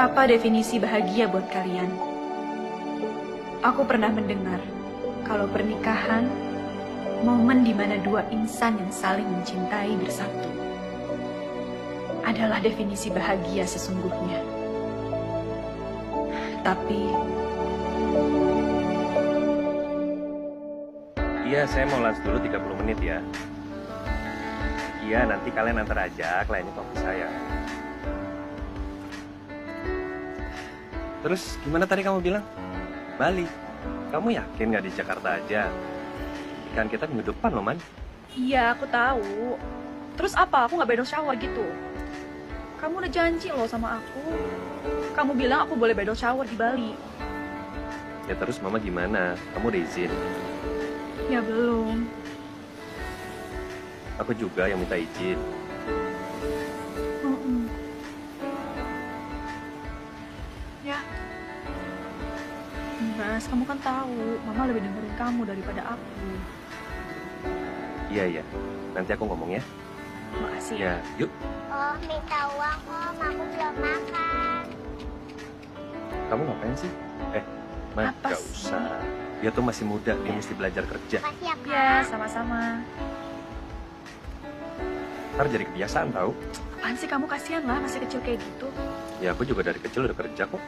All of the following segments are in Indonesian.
Apa definisi bahagia buat kalian? Aku pernah mendengar kalau pernikahan momen di mana dua insan yang saling mencintai bersatu adalah definisi bahagia sesungguhnya. Tapi iya, saya mau lunch dulu 30 menit ya. Iya, nanti kalian antar aja kliennya ke office saya. Terus gimana tadi kamu bilang? Bali. Kamu yakin nggak di Jakarta aja? Ikan kita minggu depan loh, Man. iya, aku tahu. Terus apa? Aku nggak bridal shower gitu. Kamu udah janji loh sama aku. Kamu bilang aku boleh bridal shower di Bali. Ya terus Mama gimana? Kamu udah izin? Ya belum. Aku juga yang minta izin. Mm-mm. Ya. Mas, kamu kan tahu, Mama lebih dengerin kamu daripada aku. Iya, iya. Nanti aku ngomong ya. Makasih Ya, yuk. Oh, minta uang om, aku belum makan. Kamu ngapain sih? Man, Apa gak sih? usah. Dia tuh masih muda, dia mesti belajar kerja. Makasih ya kak. Ya, sama-sama. Ntar jadi kebiasaan tau. Apaan sih kamu, kasihan lah, masih kecil kayak gitu. Ya aku juga dari kecil udah kerja kok.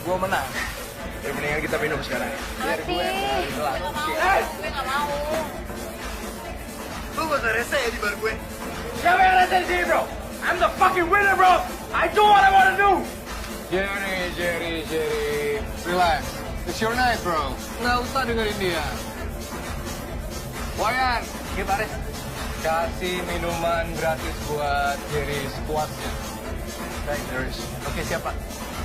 Gue menang. Ya mendingan kita minum sekarang. Biar gue gue gak mau. Lu gak rese ya di bar gue? Siapa yang rese di sini bro? I'm the fucking winner bro. I do what I wanna do. Jerry. Relax. It's your night bro. Nggak usah dengerin dia. Wayan, gitaris. Kasih minuman gratis buat Jerry squadnya. Thanks, Jerry. Oke, siapa?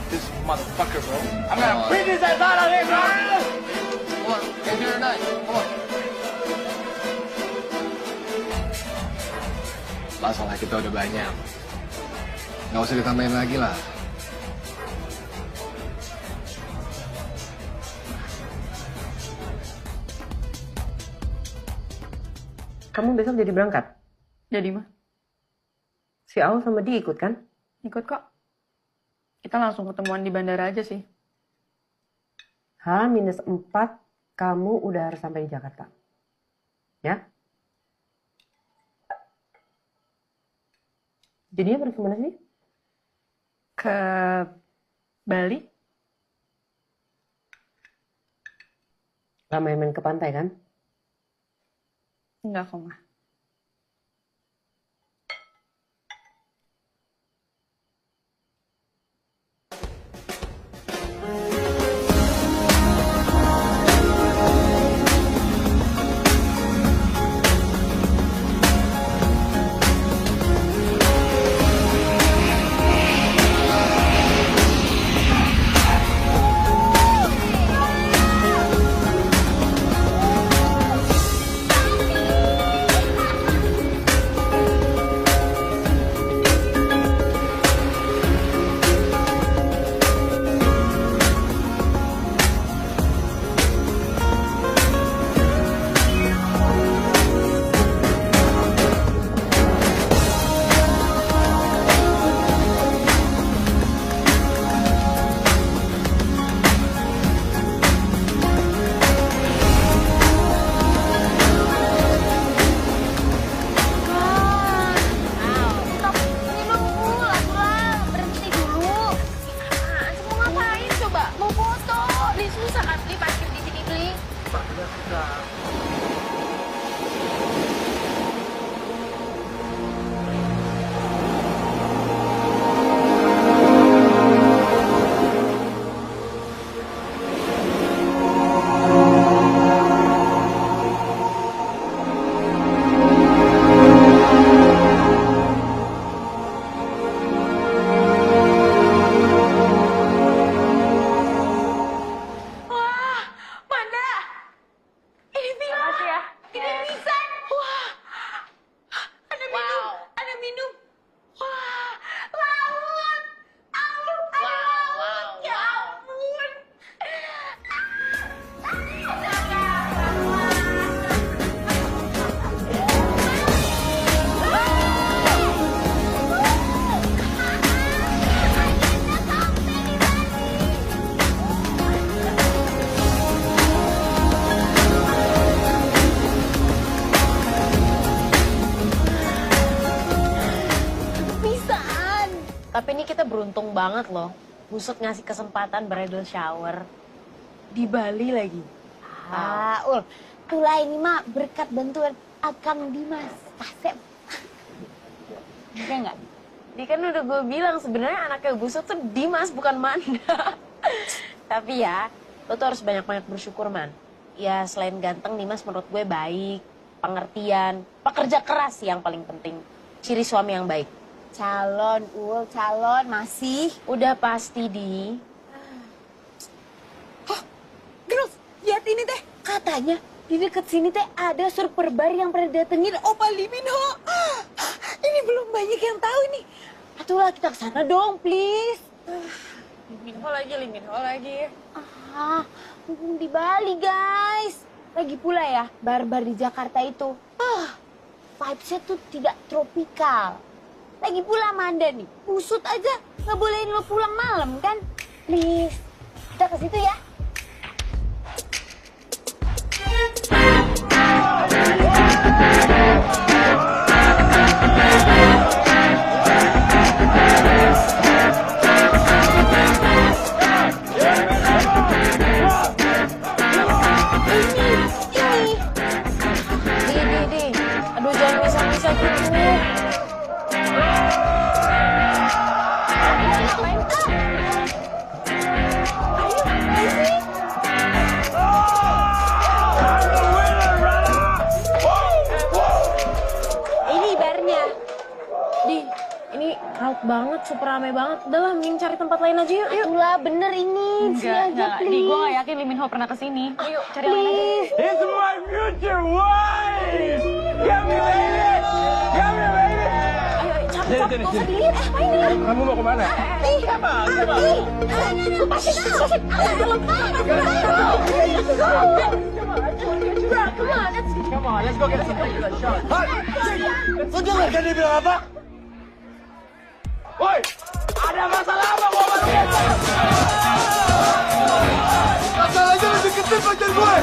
This motherfucker, bro. I'm gonna beat his ass out of here, bro! Come on, get here tonight. Come on. Masalah kita udah banyak. Nggak usah ditambahin lagi lah. Kamu besok jadi berangkat? Jadi mah, Si Aul sama dia ikut kan? ikut kok. Kita langsung ketemuan di bandara aja sih. H-4 kamu udah harus sampai di Jakarta. Ya? Jadinya pergi kemana sih? Ke Bali? Gak main-main ke pantai kan? Enggak kok, Ma. beruntung banget loh. Busut ngasih kesempatan bridal shower. Di Bali lagi. Ul, itulah ini mah berkat bantuan Akang Dimas. Kasep. Enggak nggak? Dia kan udah gue bilang sebenarnya anaknya Busut tuh Dimas bukan Manda. Tapi ya, lo tuh harus banyak-banyak bersyukur, Man. Ya selain ganteng, Dimas menurut gue baik, pengertian, pekerja keras sih yang paling penting. Ciri suami yang baik. Calon, Ul, calon masih. Udah pasti, Di. Girls, lihat ini teh. Katanya di dekat sini teh ada surfer bar yang pernah datengin Opa Lee Min Ho. Ini belum banyak yang tahu nih. Atulah kita ke sana dong, please. Lee Min Ho lagi. Mumpung di Bali, guys. Lagi pula ya, bar-bar di Jakarta itu. Vibes-nya tuh tidak tropikal. Lagi pula Amanda nih, Busut aja nggak bolehin lo pulang malam kan? Please, kita ke situ ya. Di. Aduh, jangan bisa-bisa gitu. Ini barnya. Di, ini raut banget, super rame banget. Udah lah, mending cari tempat lain aja yuk. Itulah bener ini. Sini aja, please. Di, gue gak yakin Lee Min Ho pernah kesini. Yuk, cari yang lain aja. Please. It's my future wife! Get me, baby! Get me, baby! Ayo, capek, gak usah dilihat. Ngapain nih? Kamu mau kemana? Come on, let's go get some shot. Lo dengar kan dia bilang apa? Woi, ada masalah apa gua baru ngomong? Masalahnya lu deketin pacar gue.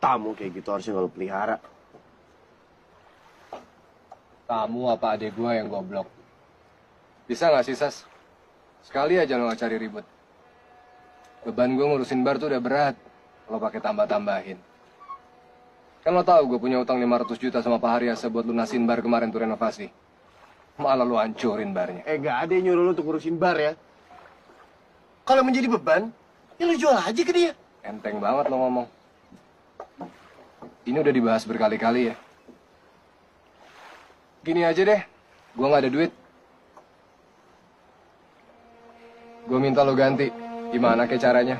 tamu kayak gitu harusnya nggak lo pelihara. Kamu apa adik gue yang goblok? Bisa nggak sih, Sas? Sekali aja lo nggak cari ribut. Beban gue ngurusin bar tuh udah berat. Lo pakai tambah-tambahin. Kan lo tahu gue punya utang 500 juta sama Pak Haryasa buat lunasin bar kemarin tuh renovasi. Malah lo hancurin barnya. Gak ada yang nyuruh lo untuk ngurusin bar ya. Kalau menjadi beban, ya lo jual aja ke dia. Enteng banget lo ngomong. Ini udah dibahas berkali-kali ya. Gini aja deh, gue nggak ada duit. Gue minta lo ganti. Gimana kayak caranya?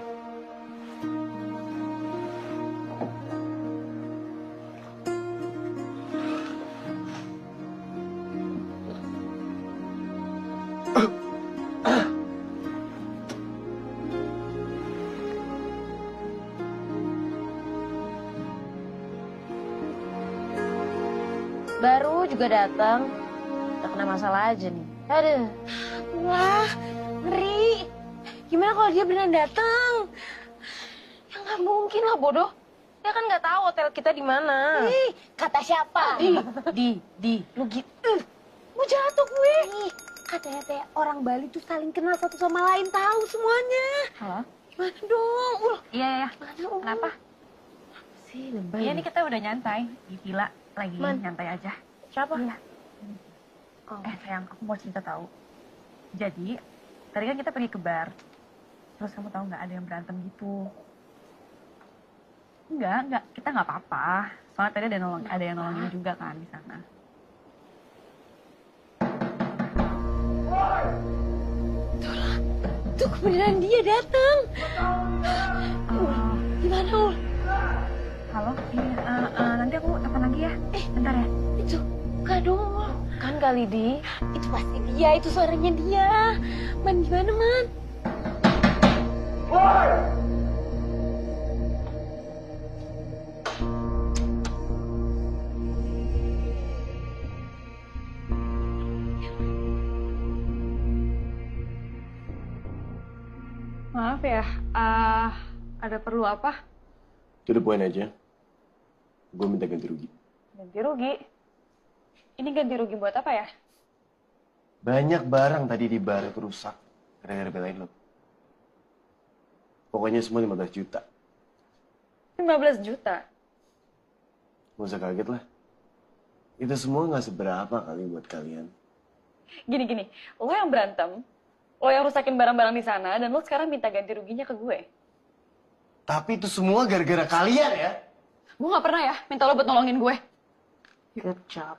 Baru juga datang, udah kena masalah aja nih. Aduh. Wah, ngeri. Gimana kalau dia beneran datang? Ya nggak mungkin lah, bodoh. Dia kan nggak tahu hotel kita di mana. Ih, kata siapa? Lu gitu. Mau jatuh gue. Ih, katanya teh orang Bali tuh saling kenal satu sama lain, tahu semuanya. Halo? Gimana dong? Iya. Mana, Ul? Kenapa? Sih, lebay. Iya, ini kita udah nyantai di villa. Lagi nyantai aja. Siapa? Iya. Oh. Sayang, aku mau cerita tahu. Jadi, tadi kan kita pergi ke bar. Terus kamu tahu nggak ada yang berantem gitu? Enggak, kita nggak apa-apa. Soalnya tadi ada yang nolongin juga kan di sana. Tuh beneran dia datang. Gimana, Ul? Halo, nanti aku telepon lagi ya. Bentar ya. Itu, enggak dong. Kan kali di. Itu pasti dia, itu suaranya dia. Man, gimana, Man? Maaf ya, ada perlu apa? To the point aja. Gue minta ganti rugi. Ganti rugi? Ini ganti rugi buat apa ya? Banyak barang tadi di bar itu rusak. Gara-gara belain lo. Pokoknya semua 15 juta. 15 juta? Gak usah kaget lah. Itu semua gak seberapa kali buat kalian. Gini, lo yang berantem, lo yang rusakin barang-barang di sana, dan lo sekarang minta ganti ruginya ke gue. Tapi itu semua gara-gara kalian ya. Gue gak pernah ya minta lo buat nolongin gue. Good job.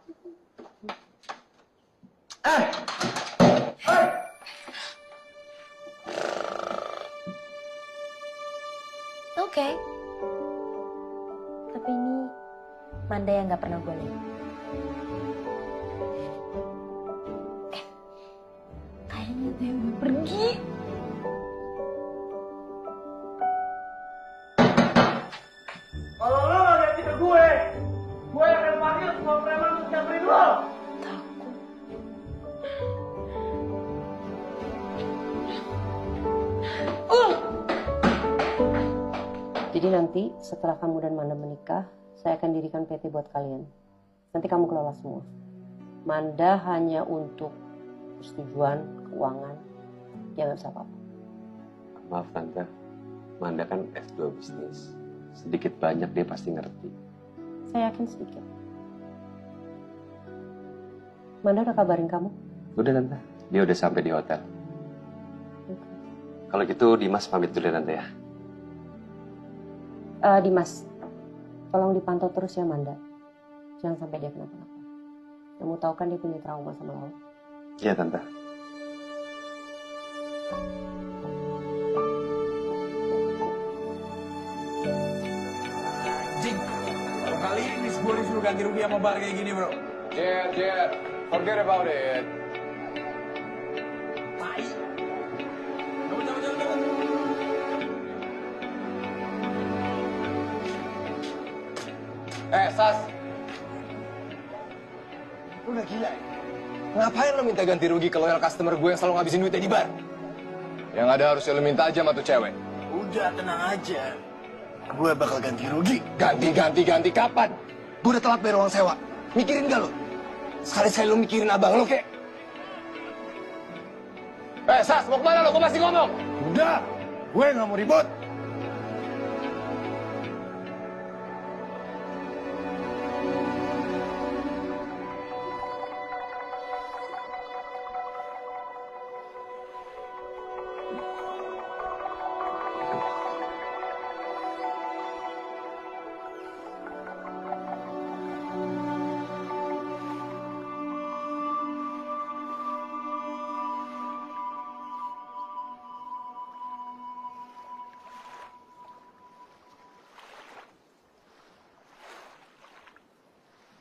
Oke. Tapi ini Manda yang nggak pernah gue lihat. Kayaknya dia udah pergi. Kalau lo gak ganti ke gue akan panggil semua preman untuk nyamperin lo. Jadi nanti setelah kamu dan Manda menikah, saya akan dirikan PT buat kalian. Nanti kamu kelola semua. Manda hanya untuk persetujuan, keuangan, dia nggak bisa apa-apa. Maaf Tante, Manda kan S2 bisnis. Sedikit banyak dia pasti ngerti. Saya yakin sedikit. Manda udah kabarin kamu? Udah Tante, dia udah sampai di hotel. Okay. Kalau gitu Dimas pamit dulu ya Tante ya. Dimas, tolong dipantau terus ya Manda. Jangan sampai dia kenapa-napa. Kamu tahu kan dia punya trauma sama laut. Iya Tante. Anjing, baru kali ini gue disuruh ganti rugi sama bar kayak gini bro. Jet, forget about it. Tai. Cabut. Sas. Lu udah gila ya? Ngapain lo minta ganti rugi ke loyal customer gue yang selalu ngabisin duitnya di bar? Yang ada harusnya lo minta aja sama tuh cewek. Udah, tenang aja. Gue bakal ganti rugi. Ganti kapan? Gue udah telat bayar uang sewa. Mikirin gak lo? Sekali-sekali lo mikirin abang lo kek. Sas, mau kemana lo? Gue masih ngomong. Udah, gue gak mau ribut.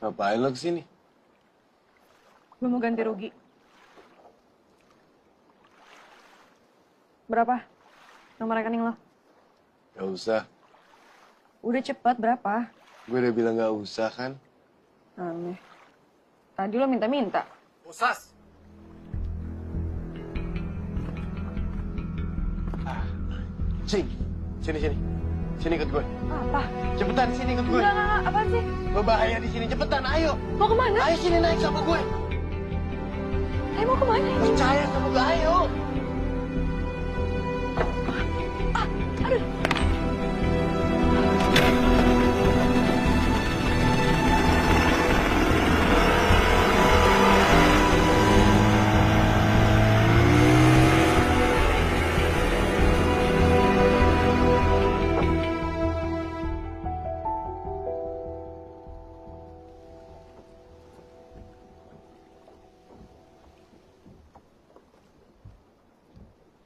Ngapain lo kesini? Gue mau ganti rugi. Berapa? Nomor rekening lo? Gak usah. Udah cepet, berapa? Gue udah bilang gak usah kan? Aneh. Tadi lo minta-minta. Sas. Sini ikut gue. Apa? Cepetan sini ikut gue. Enggak, apaan sih? Berbahaya di sini, cepetan, ayo. Mau kemana? Ayo sini naik sama gue. Mau kemana? Percaya sama gue, ayo. Aduh.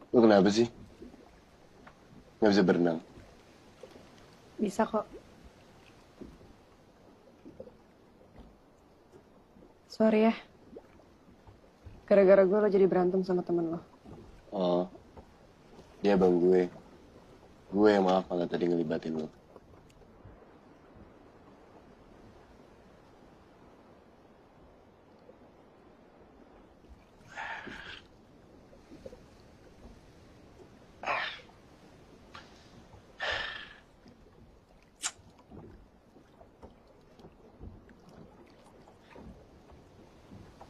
Lu kenapa sih? Nggak bisa berenang? Bisa kok. Sorry ya. Gara-gara gue lo jadi berantem sama temen lo. Oh, dia bang gue. Gue yang maaf kalau tadi ngelibatin lo.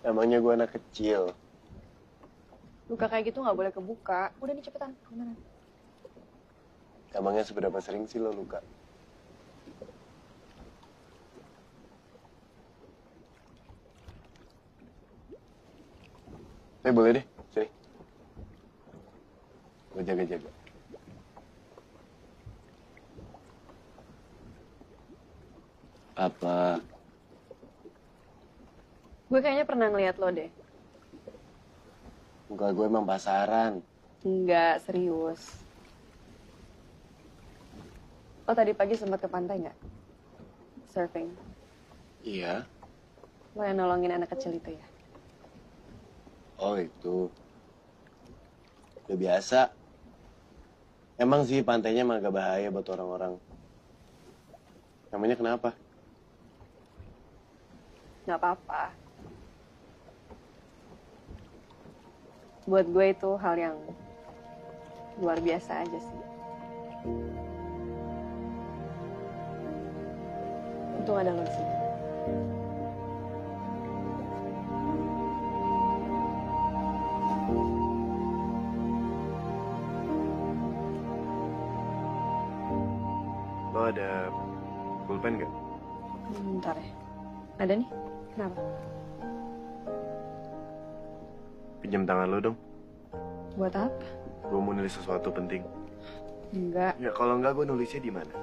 Emangnya gue anak kecil. Luka kayak gitu nggak boleh kebuka. Udah nih cepetan. Kemana? Emangnya seberapa sering sih lo luka? Boleh deh, sini. Gue jaga-jaga. Apa? Gue kayaknya pernah ngeliat lo deh. Muka gue emang pasaran. Enggak, serius. Lo tadi pagi sempat ke pantai nggak? Surfing. Iya. Lo yang nolongin anak kecil itu ya? Oh itu. Udah biasa. Emang sih pantainya emang agak bahaya buat orang-orang. Namanya kenapa? Nggak apa-apa. Buat gue itu hal yang luar biasa aja sih. Untung ada lo di sini. Lo ada pulpen nggak? Bentar ya. Ada nih. Kenapa? Pinjam tangan lo dong. Buat apa? Gue mau nulis sesuatu penting. Enggak. Ya kalau enggak gue nulisnya di mana?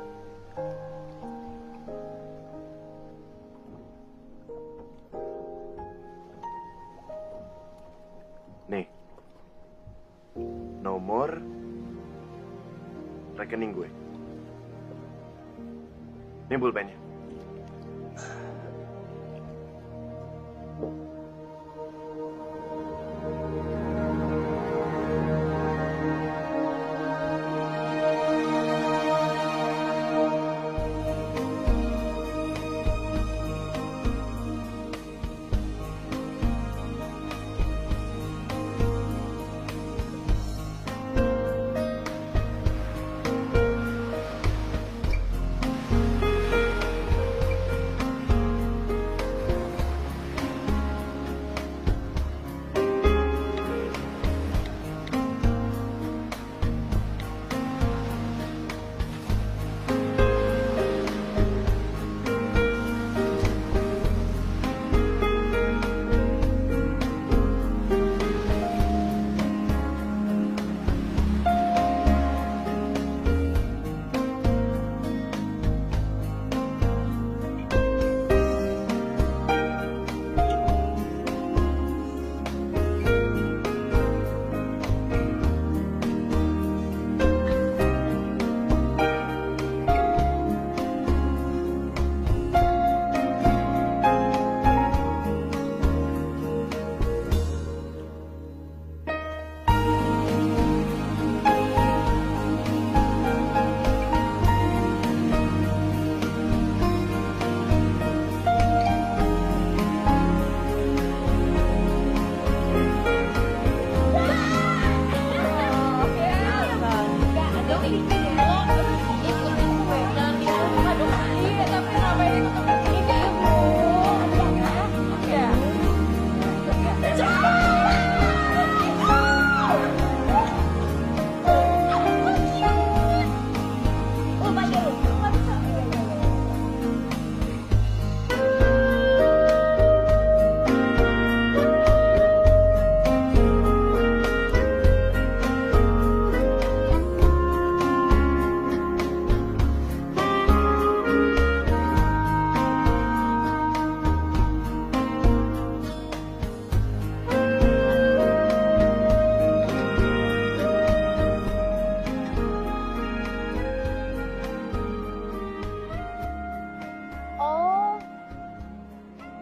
Nih. Nomor rekening gue. Ini pulpennya.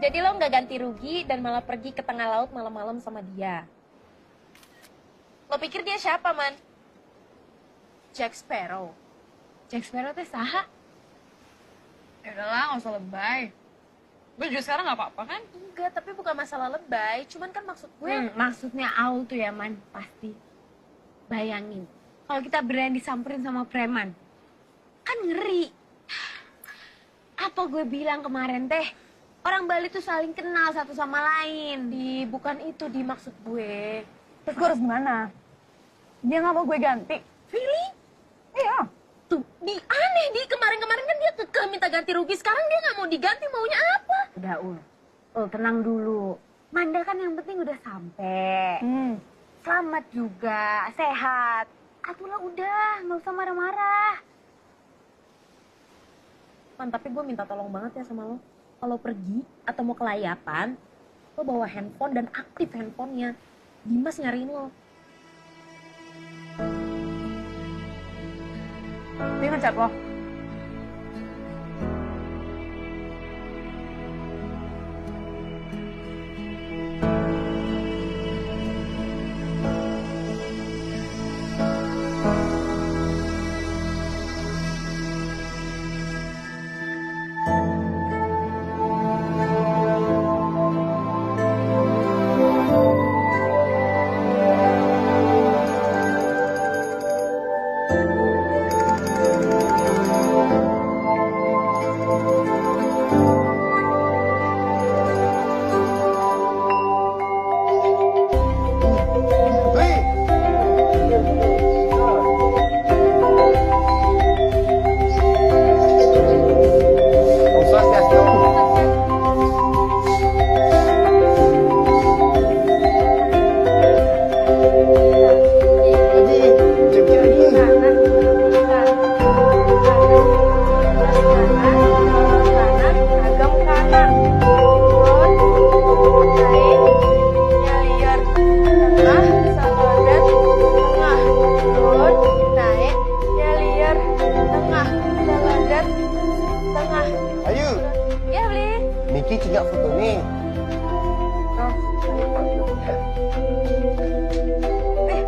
Jadi lo nggak ganti rugi dan malah pergi ke tengah laut malam-malam sama dia. Lo pikir dia siapa, Man? Jack Sparrow. Jack Sparrow teh saha? Ya udahlah, nggak usah lebay. Gue juga sekarang nggak apa-apa kan? Enggak, tapi bukan masalah lebay. Cuman kan maksud gue... Maksudnya Aul tuh ya, Man, pasti. Bayangin, kalau kita berani disamperin sama preman, kan ngeri. Apa gue bilang kemarin teh? Orang Bali tuh saling kenal satu sama lain. Bukan itu maksud gue. Terus gue harus gimana? Dia nggak mau gue ganti. Really? Iya. Tuh, aneh, kemarin-kemarin kan dia kekeh minta ganti rugi. Sekarang dia nggak mau diganti, maunya apa? Udah, tenang dulu. Manda kan yang penting udah sampai. Selamat juga, sehat. Atulah udah, nggak usah marah-marah. Man, tapi gue minta tolong banget ya sama lo. Kalau pergi atau mau kelayapan, lo bawa handphone dan aktif handphonenya. Dimas nyariin lo. Dia ngechat lo.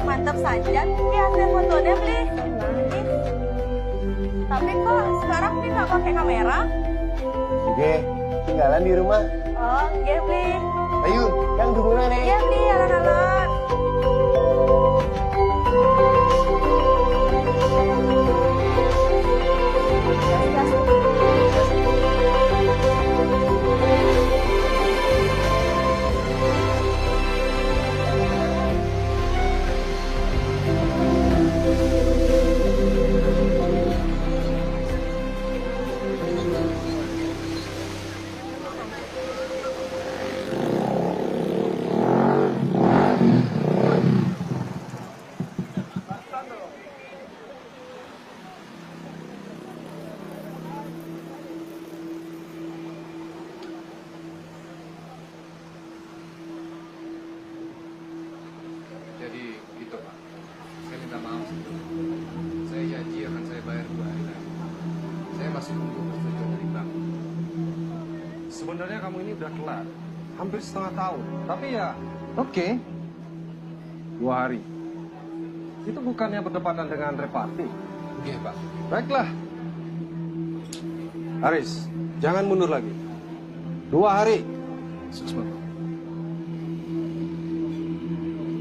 Mantap saja. Ini hasil fotonya, Bli. Tapi kok sekarang dia nggak pakai kamera? Oke, tinggalan di rumah. Oh, iya, Bli. Ayo, yang dukungan nih. Iya, Bli, alon-alon. Jadi gitu Pak, saya minta maaf sebelumnya. Saya janji akan saya bayar 2 hari lagi. Saya masih tunggu persetujuan dari bank. Sebenarnya kamu ini udah kelar, hampir setengah tahun. Tapi ya, oke. 2 hari. Itu bukannya berdepatan dengan reparti. Iya Pak. Baiklah. Aris, jangan mundur lagi. 2 hari. Sukses Pak.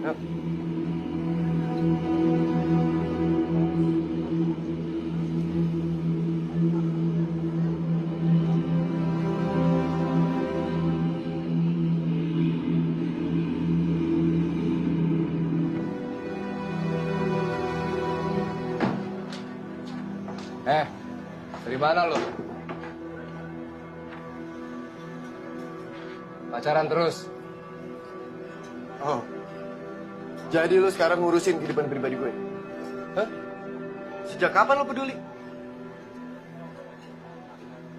Yuk. Dari mana lo? Pacaran terus? Oh, jadi lu sekarang ngurusin kehidupan pribadi gue? Hah? Sejak kapan lo peduli?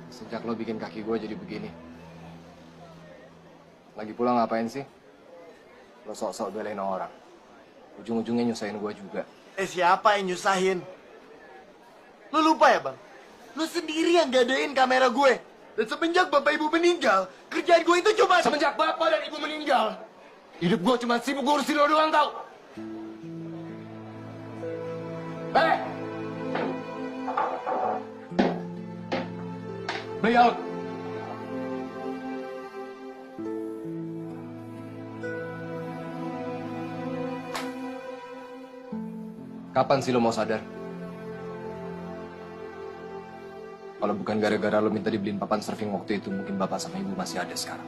Sejak lo bikin kaki gue jadi begini. Lagi pula ngapain sih? Lo sok-sok belain orang. Ujung-ujungnya nyusahin gue juga. Siapa yang nyusahin? Lu lupa ya, Bang? Lu sendiri yang gadein kamera gue. Dan semenjak bapak ibu meninggal, kerjaan gue itu cuma... Semenjak bapak dan ibu meninggal, hidup gue cuma sibuk ngurusin lo doang, tau? Play out! Kapan sih lo mau sadar? Kalau bukan gara-gara lo minta dibeliin papan surfing waktu itu, mungkin bapak sama ibu masih ada sekarang.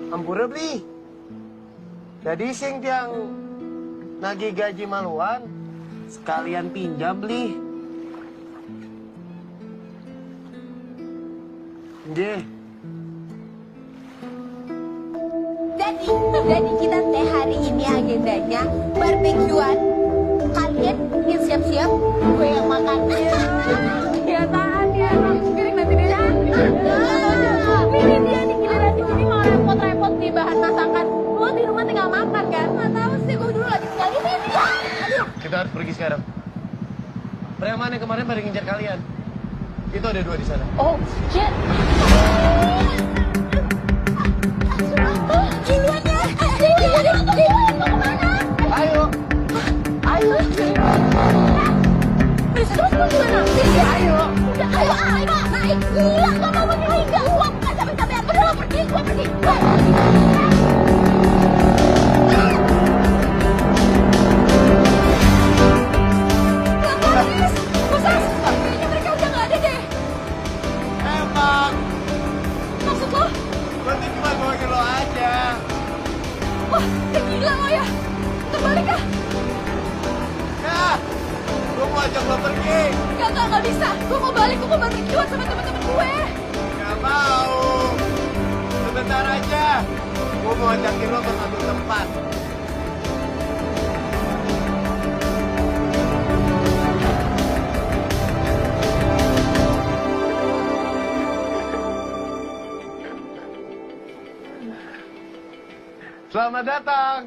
Ampura beli. Jadi sing tiang nagih gaji maluan sekalian pinjam beli. Nggih. Jadi kita teh hari ini agendanya barbekyuan. Kalian yang siap-siap, gue yang makan. Ya tahan ya, piring nanti dia. Ini dia nih giliran di sini mau repot-repot nih bahan masakan. Lo di rumah tinggal makan kan? Nggak tahu sih, gue dulu lagi tinggal di sini. Aduh. Kita harus pergi sekarang. Preman yang kemarin pada ngincar kalian. Itu ada 2 di sana. Oh, shit. Giliran ya. Giliran mau kemana? Ayo. Ayo. Terus mau gimana? Ayo. Udah, ayo, naik. Gila, gak mau begini. Gak, gua bukan capek-capek. Udah, lo pergi, gua pergi. Kayaknya mereka udah gak ada deh. Emang. Maksud lo? Berarti cuma bawain lo aja. Wah, gila lo ya. Terbalik ah. Ya. Gue mau ajak lo pergi. Gak bisa. Gue mau balik, gue mau barbekyuan sama temen-temen gue. Gak mau. Sebentar aja. Gue mau ajakin lo ke satu tempat. Selamat datang.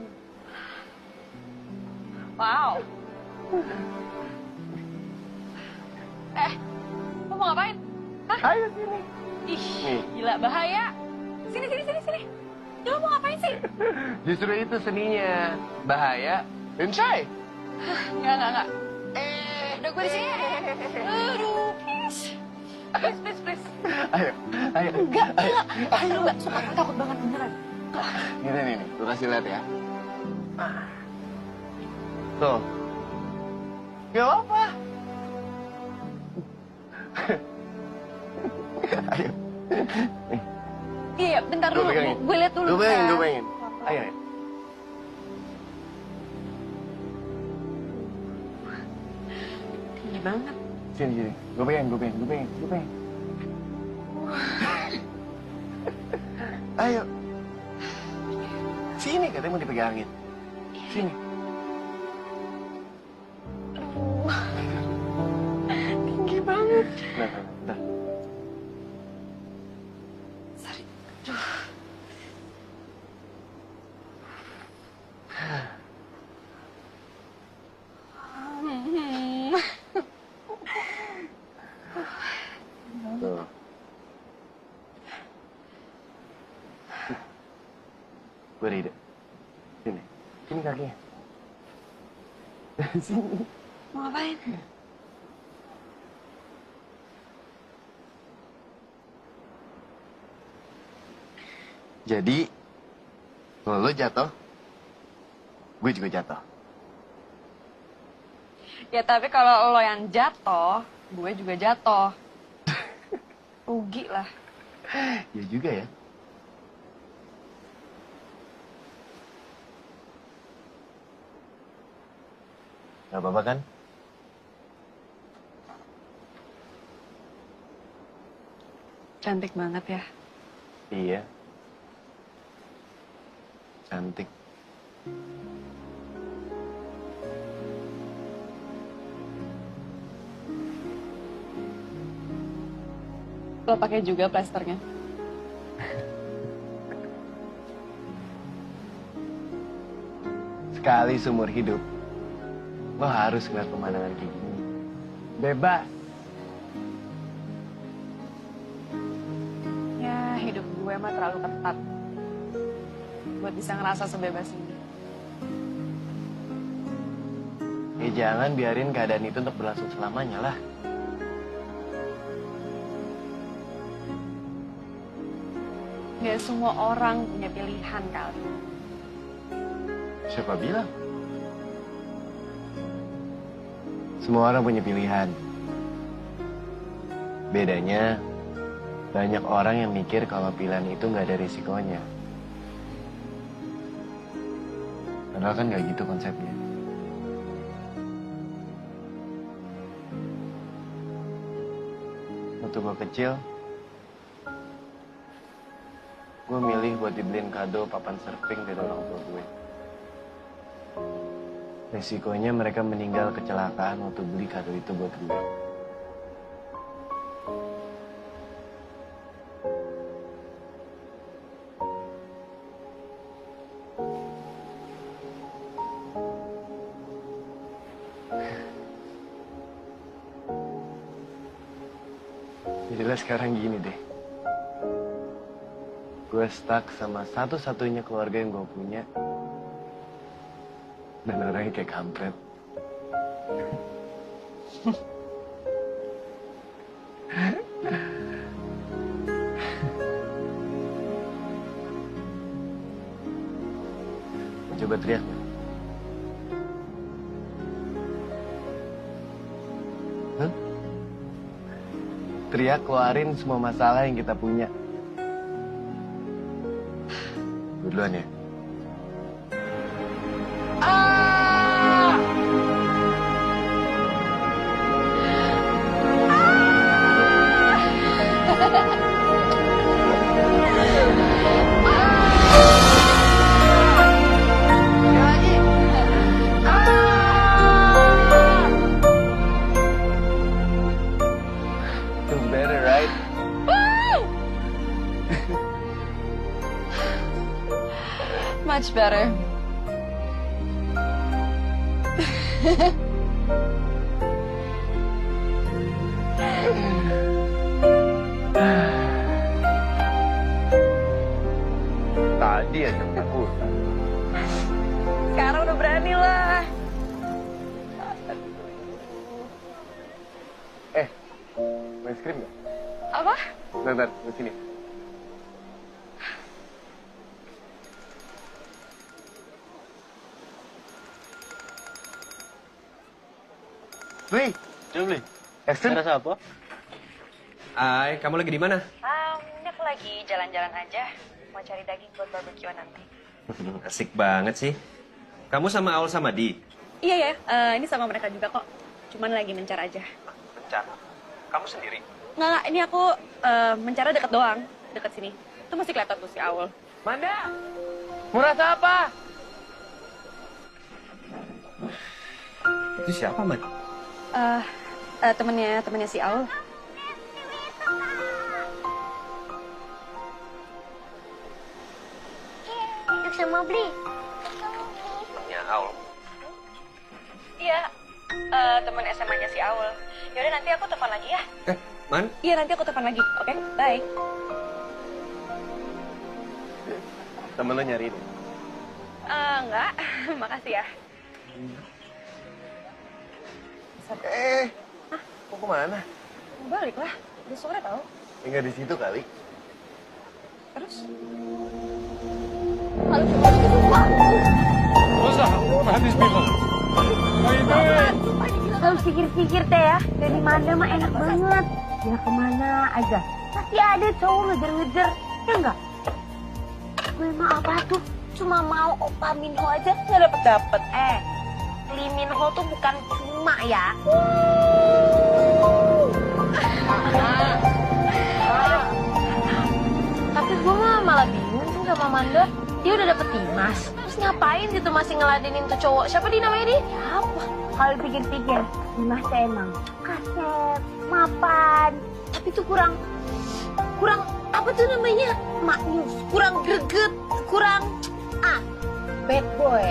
Wow. Lo mau ngapain? Hah? Ayo sini. Ih, gila bahaya. Sini. Ya, lo mau ngapain sih? Justru itu seninya. Bahaya dan shy. Enggak. Udah gue di sini. Aduh, please. Please. Ayo. Enggak. Ayo, enggak. Suka takut banget beneran. Gini nih, gue kasih lihat ya. Tuh. Gak apa. Ayo. Iya, bentar dulu. Gue lihat dulu. Gue pengen. Ayo. Tinggi banget. Sini. Gue pengen. Ayo. Sini katanya mau dipegangin. Sini. Tinggi banget. Bentar. Sorry. Aduh. Tuh. Gue ada ide. Sini kakinya. Sini. Mau ngapain? Jadi, kalau lo jatuh, gue juga jatuh. Ya tapi kalau lo yang jatuh, gue juga jatuh. Rugi lah. Ya juga ya. Gak apa-apa kan? Cantik banget ya. Iya. Cantik. Lo pakai juga plasternya. Sekali seumur hidup, lo harus ngeliat pemandangan kayak gini. Bebas. Ya hidup gue mah terlalu ketat buat bisa ngerasa sebebas ini. Ya jangan biarin keadaan itu untuk berlangsung selamanya lah. Gak semua orang punya pilihan kali. Siapa bilang? Semua orang punya pilihan. Bedanya, banyak orang yang mikir kalau pilihan itu nggak ada risikonya. Padahal kan nggak gitu konsepnya. Waktu gue kecil, gue milih buat dibeliin kado papan surfing dari orang tua gue. Resikonya mereka meninggal kecelakaan waktu beli kado itu buat gue. Jadilah sekarang gini deh. Gue stuck sama satu-satunya keluarga yang gue punya. Dan orangnya kayak kampret. Coba teriak. Hah? Teriak keluarin semua masalah yang kita punya. Gue duluan ya. Feels better, right? Much better. Tadi aja takut. Sekarang udah berani lah. Mau es krim nggak? Apa? Bentar, di sini. Wih, coba beli. Es krim? Rasa apa? Hai, kamu lagi di mana? Ini aku lagi jalan-jalan aja. Mau cari daging buat barbekyuan nanti. Asik banget sih. Kamu sama Aul sama Di? Iya ya, ini sama mereka juga kok. Cuman lagi mencar aja. Mencar? Kamu sendiri? Nggak, ini aku mencara deket doang. Deket sini. Itu masih kelihatan tuh si Aul. Manda! Mau rasa apa? Itu siapa, Man? Temennya si Aul. Yuk sama beli. Temennya Aul. Iya, temen SMA-nya si Aul. Yaudah nanti aku telepon lagi ya. Man? Iya nanti aku telepon lagi, oke? Bye. Temen lo nyariin. Enggak, makasih ya. Mau kemana? Balik lah, udah sore tau. Enggak di situ kali. Terus? What's up? Where these people? How you doing? Kalau pikir-pikir teh ya, dari Manda mah enak banget. Ya kemana aja, pasti ada cowok ngejar-ngejar, ya enggak? Gue mah apa tuh, cuma mau Opa Minho aja nggak dapet-dapet. Lee Min-ho tuh bukan cuma ya. Tapi gue malah bingung tuh sama Manda. Dia udah dapet Dimas. Terus ngapain gitu masih ngeladenin tuh cowok? Siapa dia namanya dia? Apa? Kalau pikir-pikir, Dimas teh emang kasep, mapan. Tapi tuh kurang apa tuh namanya? Maknyus, kurang greget, kurang bad boy.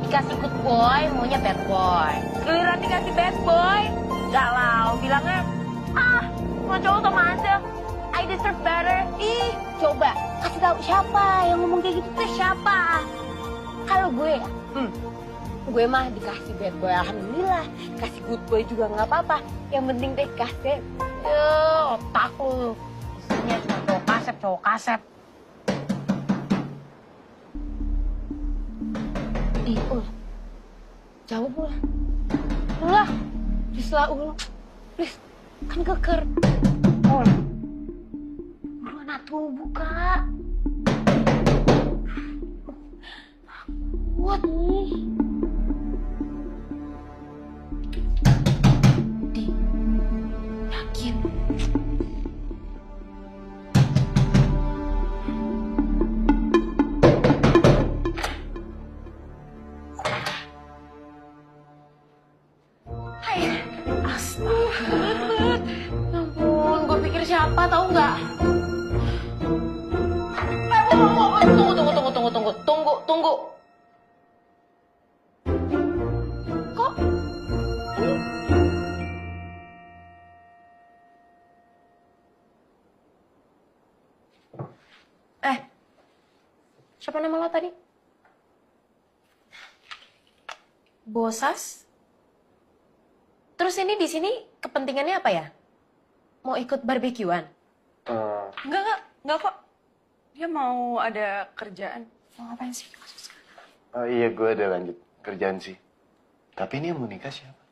Dikasih good boy, maunya bad boy. Giliran dikasih bad boy, galau. Bilangnya, mau cowok sama aja. I deserve better. Ih, coba kasih tahu siapa yang ngomong kayak gitu tuh siapa? Kalau gue ya, gue mah dikasih bad boy alhamdulillah, kasih good boy juga nggak apa-apa. Yang penting deh kasih. Otak lu. Isinya cuma cowok kasep. Jawab lah. Ulah, please lah please, kan keker. Buruan atuh buka. Kuat nih. Yakin. Ampun, gue pikir siapa tahu nggak? Tunggu. Kok? Siapa nama lo tadi? Bosas? Terus ini di sini kepentingannya apa ya? Mau ikut barbekyuan? Enggak kok. Dia mau ada kerjaan. Mau ngapain sih? Iya, gue ada lanjut kerjaan sih. Tapi ini yang mau nikah siapa?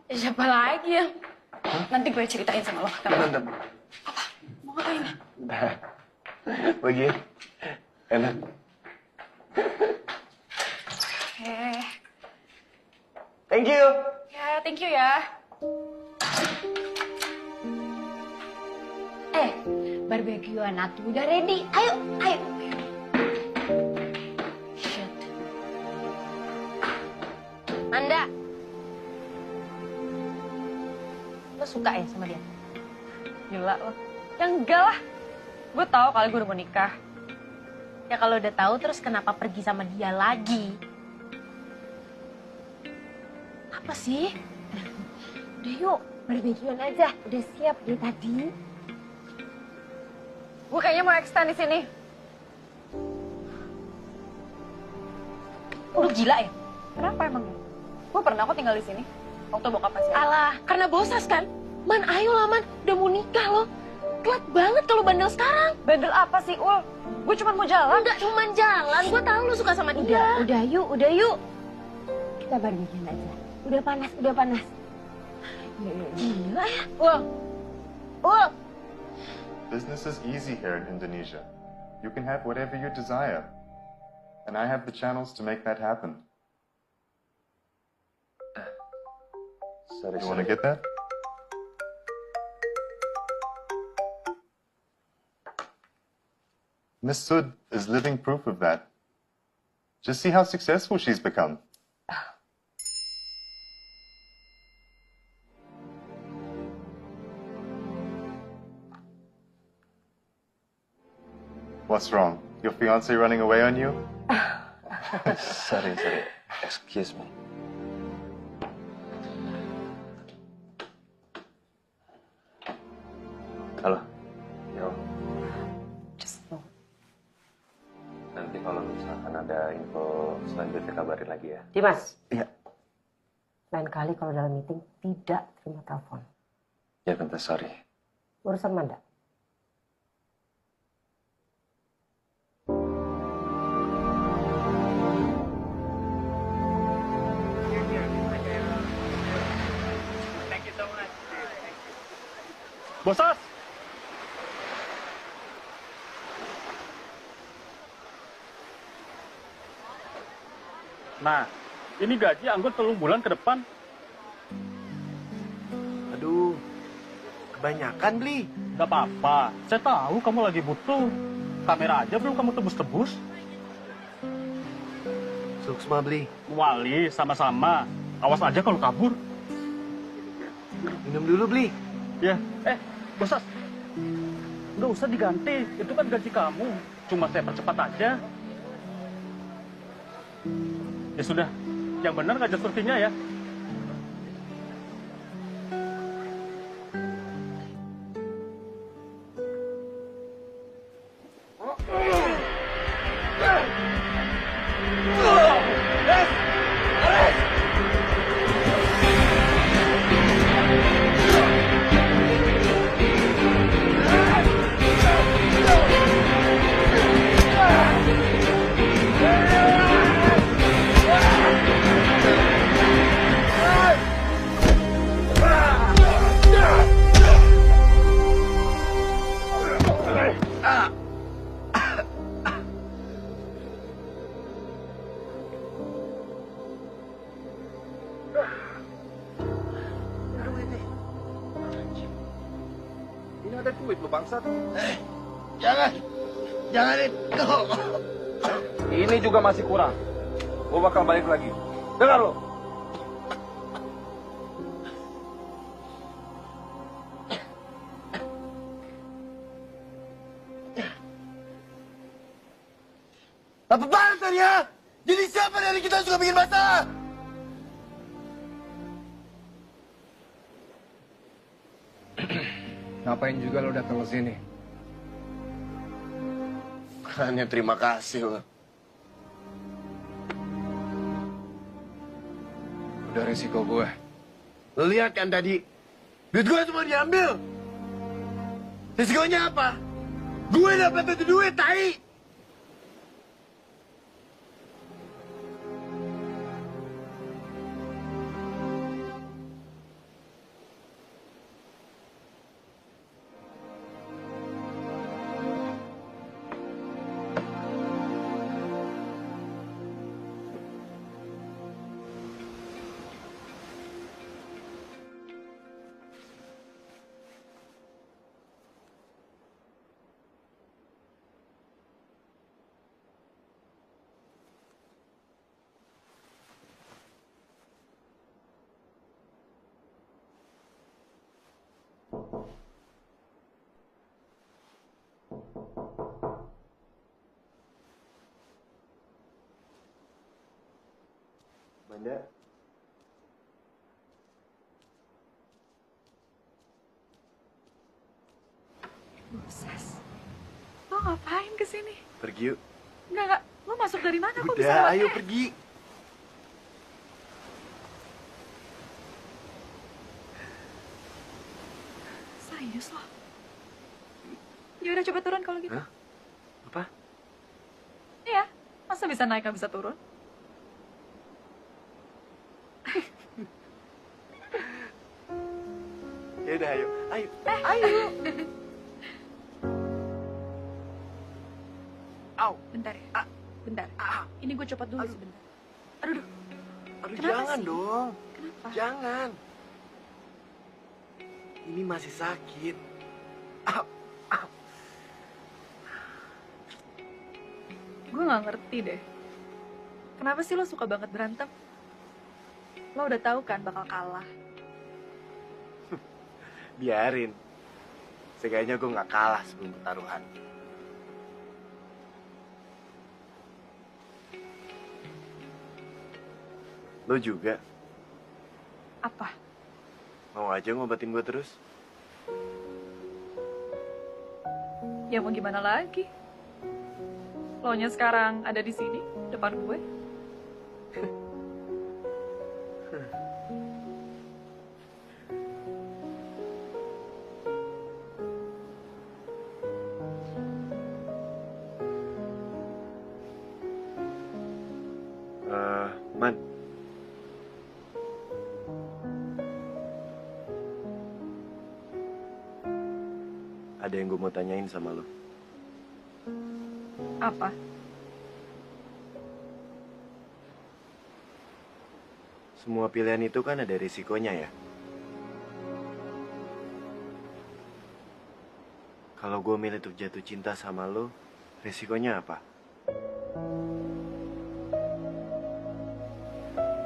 Siapa lagi ya? Nanti gue ceritain sama lo. Mantap. Apa? Mau ngapain? Nah, bagi ya. Enak. Thank you. Ya, thank you ya. Barbekyuan atuh udah ready. Ayo. Shit. Manda. Lo suka ya sama dia? Gila lo. Ya enggak lah. Gue tahu kali gue udah mau nikah. Ya kalau udah tahu terus kenapa pergi sama dia lagi? Apa sih? Udah yuk, barbekyuan aja. Udah siap deh tadi. Gue kayaknya mau extend di sini. Lo gila ya? Kenapa emang? Gue pernah kok tinggal di sini. Waktu bokap masih ada. Alah, karena Bosas kan? Man, ayo lah Man. Udah mau nikah lo. Telat banget kalau bandel sekarang. Bandel apa sih, Ul? Gue cuma mau jalan. Enggak cuma jalan. Gue tahu lo suka sama dia. Udah yuk. Kita barbekyuan aja. Udah panas. Gila ya. Ul. Business is easy here in Indonesia. You can have whatever you desire. And I have the channels to make that happen. Sorry. You want to get that? Miss Sud is living proof of that. Just see how successful she's become. What's wrong? Your fiancé running away on you? Sorry. Excuse me. Halo. Yo. Just no. Nanti kalau misalkan ada info selanjutnya kabarin lagi ya. Dimas. Iya. Lain kali kalau dalam meeting tidak terima telepon. Ya tante, sorry. Urusan Manda. Bosas! Nah, ini gaji anggur 3 bulan ke depan. Aduh, kebanyakan beli. Gak apa-apa, saya tahu kamu lagi butuh. Kamera aja belum kamu tebus-tebus. Suksma beli. Wali, sama-sama. Awas aja kalau kabur. Minum dulu beli. Ya, Bosas. Nggak usah diganti, itu kan gaji kamu. Cuma saya percepat aja. Ya sudah, yang benar ngajak surtinya ya. Ini ada duit lo bangsat. Jangan itu. Ini juga masih kurang. Gue bakal balik lagi. Dengar lo. Apa banget ya? Jadi siapa dari kita suka bikin masalah? Ngapain juga lo datang ke sini? Hanya terima kasih lo. Udah resiko gue. Lo lihat kan tadi, duit gue semua diambil. Resikonya apa? Gue dapat itu duit, tai. Manda. Bosas, lo ngapain kesini? Pergi yuk. Enggak. Lo masuk dari mana? Kok bisa Udah, lewat ayo air? pergi. Serius lo? Yaudah coba turun kalau gitu. Hah? Apa? Iya, masa bisa naik nggak bisa turun? Ya udah, ayo. Ayo. Ayo. Au. Bentar ya. Bentar. Ini gue copot dulu sebentar. Aduh. Aduh, Kenapa jangan sih? dong. Kenapa? Jangan. Ini masih sakit. Au. Gue nggak ngerti deh. Kenapa sih lo suka banget berantem? Lo udah tahu kan bakal kalah. Biarin. Seenggaknya gue nggak kalah sebelum pertaruhan. Lo juga. Apa? Mau aja ngobatin gue terus? Ya mau gimana lagi? Lo-nya sekarang ada di sini, depan gue. ada yang gue mau tanyain sama lo. Apa? Semua pilihan itu kan ada risikonya ya. Kalau gue milih untuk jatuh cinta sama lo, risikonya apa?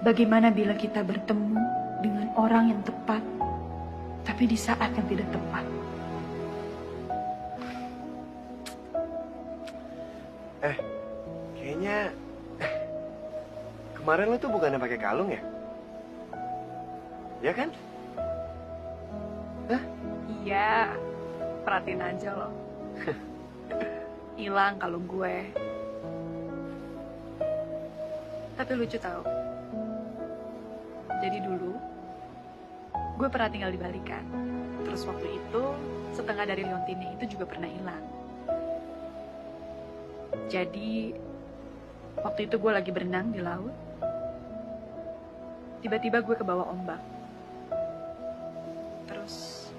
Bagaimana bila kita bertemu dengan orang yang tepat, tapi di saat yang tidak tepat? Kayaknya kemarin lo tuh bukannya pakai kalung ya? Ya kan? Hah? Iya, perhatiin aja loh. Hilang kalung gue. Tapi lucu tau. Jadi dulu, gue pernah tinggal di Bali kan. Terus waktu itu, setengah dari liontinnya itu juga pernah hilang. Jadi, waktu itu gue lagi berenang di laut. Tiba-tiba gue kebawa ombak. Terus...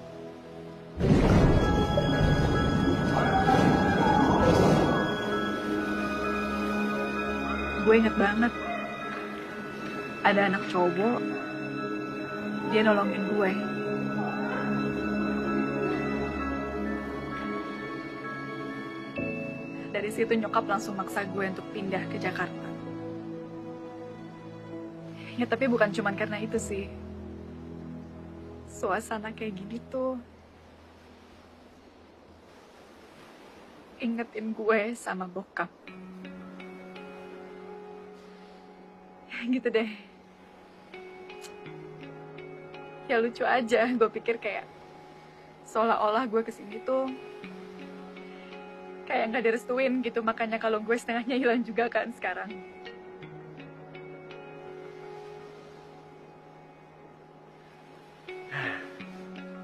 gue inget banget. Ada anak cowok, dia nolongin gue. Dari situ nyokap langsung maksa gue untuk pindah ke Jakarta. Ya tapi bukan cuma karena itu sih. Suasana kayak gini tuh ingetin gue sama bokap. Gitu deh. Ya lucu aja, gue pikir kayak seolah-olah gue kesini tuh kayak nggak direstuin gitu, makanya kalau gue setengahnya hilang juga kan sekarang.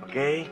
Oke.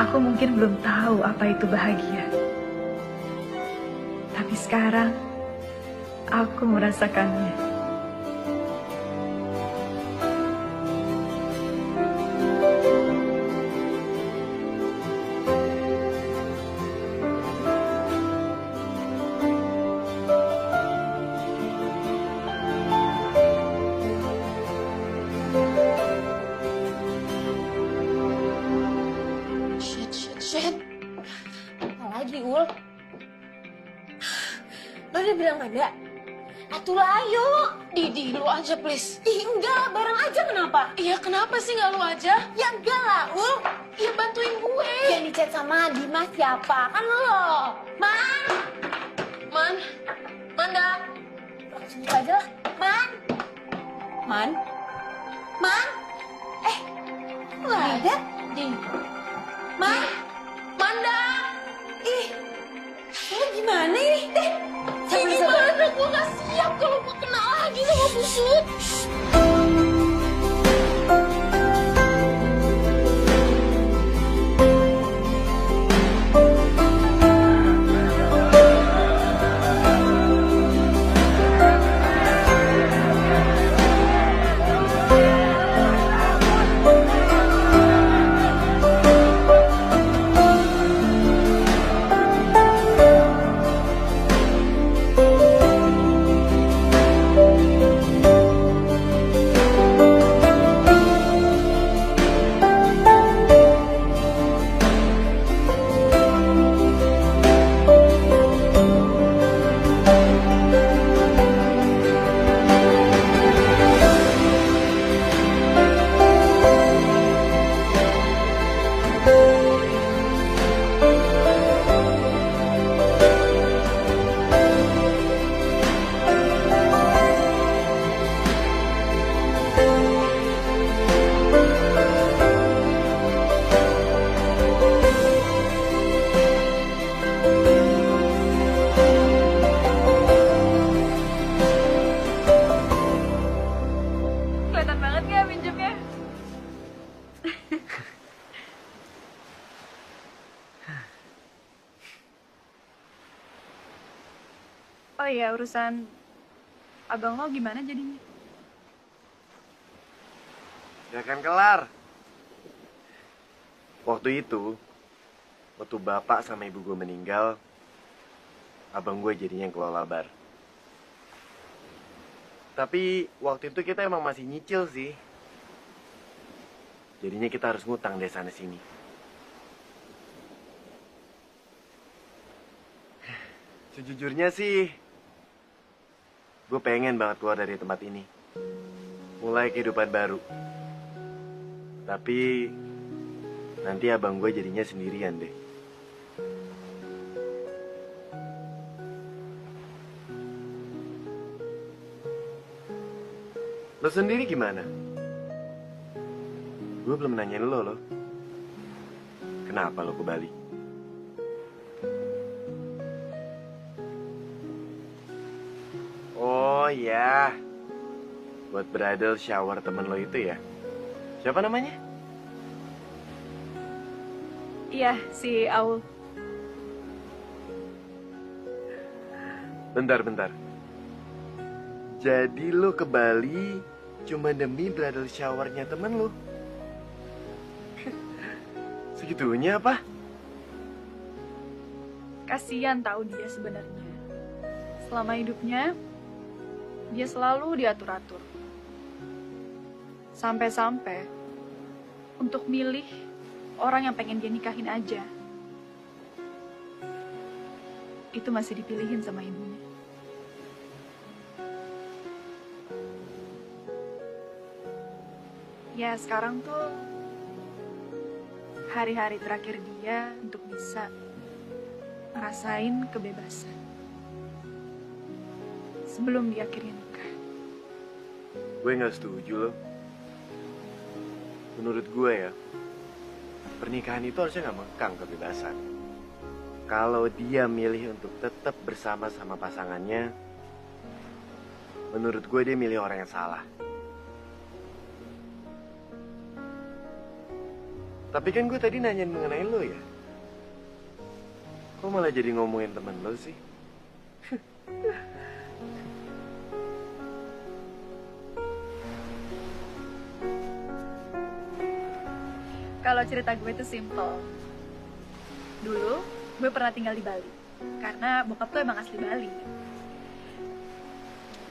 Aku mungkin belum tahu apa itu bahagia. Tapi sekarang, aku merasakannya. Shit. Apa lagi, Ul? Lo udah bilang ada? Atulah ayo. Didi, lu aja please. Ih enggak, bareng aja kenapa? Iya kenapa sih nggak lu aja? Ya enggak lah, Ul. Ya bantuin gue. Yang di chat sama Dimas siapa? Kan lo. Man, Manda. Langsung buka aja lah. Man. Kok nggak ada? Manda. Ih, lo gimana ini? Gimana? Gue gak siap kalau gue kena lagi sama busuk. iya, urusan abang lo gimana jadinya? Ya kan kelar. Waktu itu, waktu bapak sama ibu gue meninggal, abang gue jadinya yang kelola bar. Tapi waktu itu kita emang masih nyicil sih. Jadinya kita harus ngutang deh sana sini. Sejujurnya sih, gue pengen banget keluar dari tempat ini. Mulai kehidupan baru. Tapi nanti abang gue jadinya sendirian deh. Lo sendiri gimana? Gue belum nanyain lo loh. Kenapa lo ke Bali? Oh ya, buat bridal shower temen lo itu ya? Siapa namanya? Iya, si Aul. Bentar. Jadi lo ke Bali cuma demi bridal showernya temen lo? Segitunya apa? Kasian tahu dia sebenarnya. Selama hidupnya, dia selalu diatur-atur. Sampai-sampai untuk milih orang yang pengen dia nikahin aja. Itu masih dipilihin sama ibunya. Ya sekarang tuh hari-hari terakhir dia untuk bisa ngerasain kebebasan. Sebelum dia akhirnya nikah. Gue gak setuju loh. Menurut gue ya, pernikahan itu harusnya gak mengekang kebebasan. Kalau dia milih untuk tetap bersama sama pasangannya, menurut gue dia milih orang yang salah. Tapi kan gue tadi nanyain mengenai lo ya. Kok malah jadi ngomongin temen lo sih? Kalau cerita gue itu simple. Dulu, gue pernah tinggal di Bali. Karena bokap tuh emang asli Bali.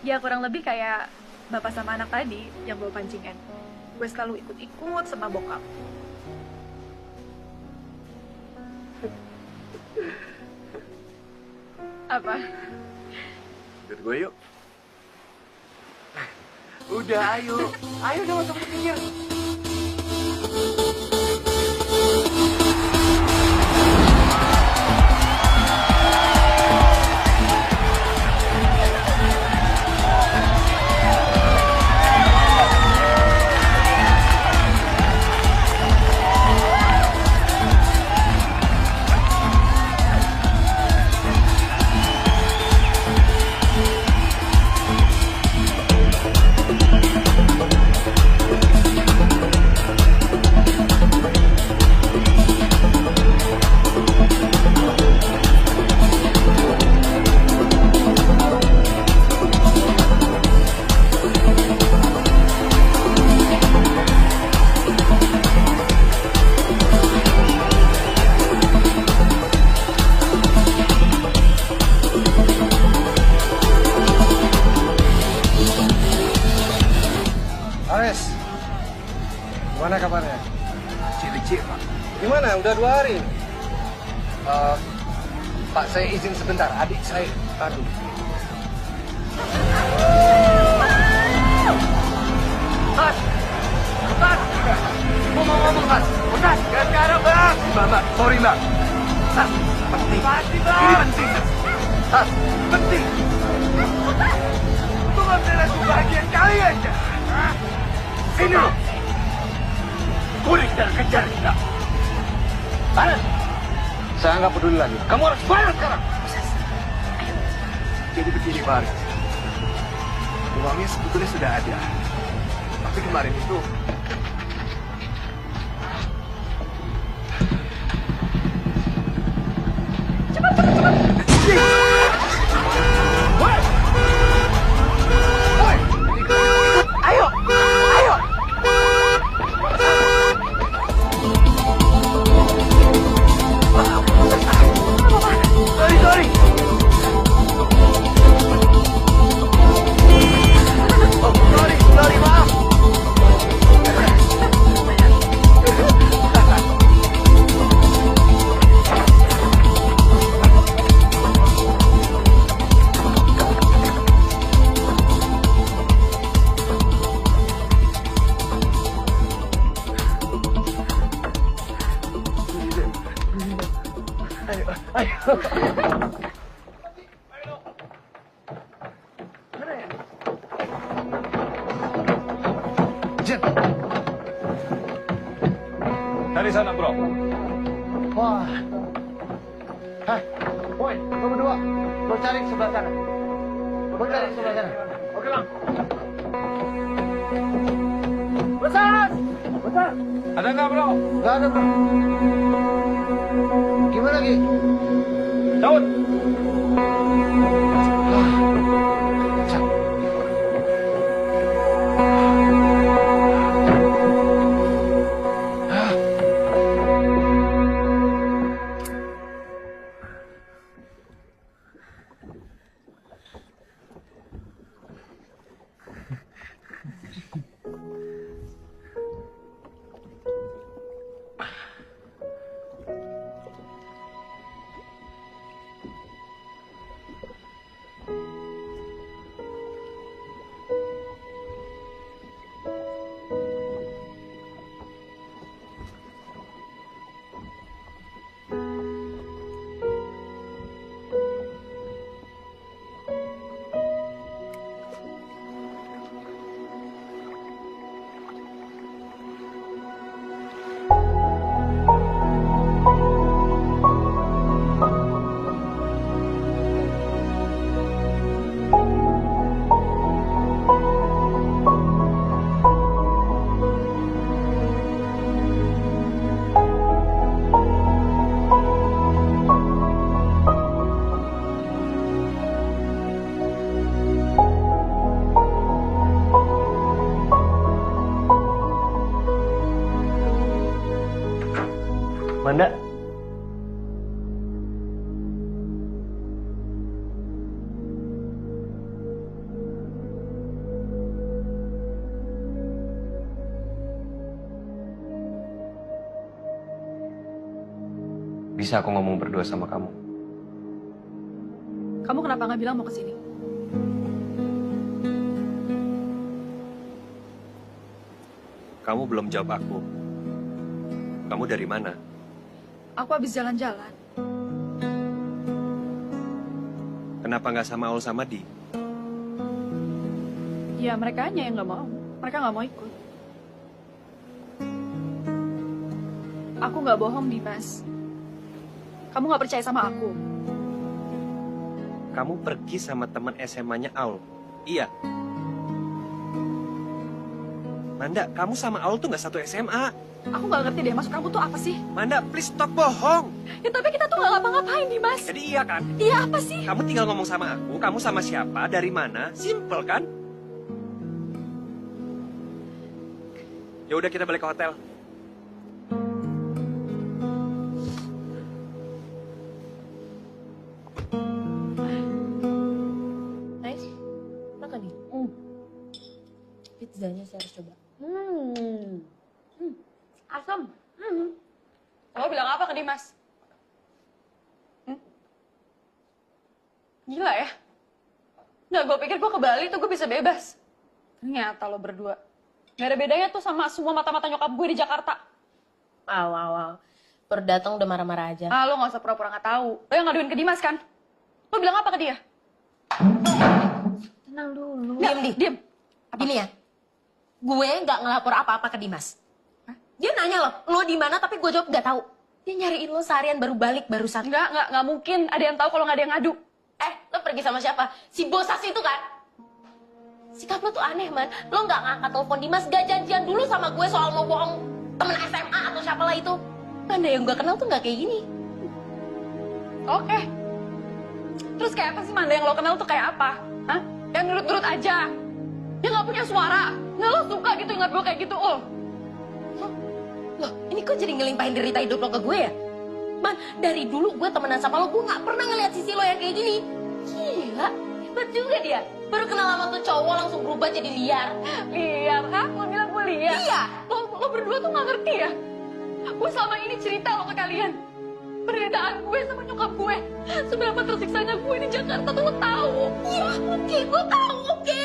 Ya kurang lebih kayak bapak sama anak tadi yang bawa pancingan. Gue selalu ikut-ikut sama bokap. Apa? Ikut gue yuk. Udah, ayo. Ayo dong, masuk ke pinggir. Ares, gimana kabarnya? Cik, Pak. Gimana? Udah 2 hari. Pak, saya izin sebentar. Adik saya, aduh. Mas! Mas! Mau ngomong, Mas. Mas, sekarang, Bang. Mbak, sorry, Mbak. Mas, Penting. pasti, Bang. Ini penting. Mas, penting. Itu nggak bisa lihat kebahagiaan kalian, ya? Sini lo. Kulik dan kejar kita. Balas. Saya nggak peduli lagi. Kamu harus balas sekarang. Jadi begini, Faris. Uangnya sebetulnya sudah ada. Tapi kemarin itu... Cepat. Woi! Attention! Dari sana, bro. Wah. Hah, boy, lo berdua. Lo cari ke sebelah sana. Lo cari ke sebelah sana. Oke, Bang. Bosas! Bosas! Ada nggak, bro? Nggak ada, bro. Gimana lagi? Daun. Manda. Bisa aku ngomong berdua sama kamu? Kamu kenapa nggak bilang mau kesini? Kamu belum jawab aku. Kamu dari mana? Aku habis jalan-jalan. Kenapa nggak sama Aul sama Di? Ya mereka yang nggak mau. Mereka nggak mau ikut. Aku nggak bohong, Dimas. Kamu nggak percaya sama aku. Kamu pergi sama teman SMA-nya Aul. Iya. Manda, kamu sama Aul tuh nggak satu SMA. Aku nggak ngerti deh, maksud kamu tuh apa sih? Manda, please stop bohong. Ya tapi kita tuh nggak ngapa-ngapain, Dimas. Jadi iya kan? Iya apa sih? Kamu tinggal ngomong sama aku, kamu sama siapa, dari mana, simple kan? Ya udah kita balik ke hotel. Nice. Makan nih. Pizzanya saya harus coba. Asam. Kamu bilang apa ke Dimas? Gila ya? Nggak, gue pikir gue ke Bali tuh gue bisa bebas. Ternyata lo berdua. Gak ada bedanya tuh sama semua mata-mata nyokap gue di Jakarta. Wow. Baru datang udah marah-marah aja. Ah, lo gak usah pura-pura gak tahu. Lo yang ngaduin ke Dimas kan? Lo bilang apa ke dia? Tenang dulu. Diem. Gini ya, gue nggak ngelapor apa-apa ke Dimas. Dia nanya lo di mana? Tapi gue jawab nggak tahu. Dia nyariin lo seharian baru balik barusan. Nggak mungkin. Ada yang tahu kalau nggak ada yang ngadu. Lo pergi sama siapa? Si Bosas itu kan? Sikap lo tuh aneh, man. Lo nggak ngangkat telepon Dimas, gak janjian dulu sama gue soal mau bohong temen SMA atau siapalah itu. Mana yang gue kenal tuh nggak kayak gini. Oke. Terus kayak apa sih Manda yang lo kenal tuh kayak apa? Hah? Yang nurut-nurut aja. Dia nggak punya suara. Nggak lo suka gitu ingat gue kayak gitu, Loh, ini kok jadi ngelimpahin derita hidup lo ke gue ya? Man, dari dulu gue temenan sama lo, gue gak pernah ngeliat sisi lo yang kayak gini. Gila, hebat juga dia. Baru kenal sama tuh cowok langsung berubah jadi liar. Liar? Hah? Lo bilang gue liar? Iya. Lo berdua tuh gak ngerti ya? Gue selama ini cerita lo ke kalian. Penderitaan gue sama nyokap gue. Seberapa tersiksanya gue di Jakarta tuh lo tahu. Iya, oke, gue tahu, oke.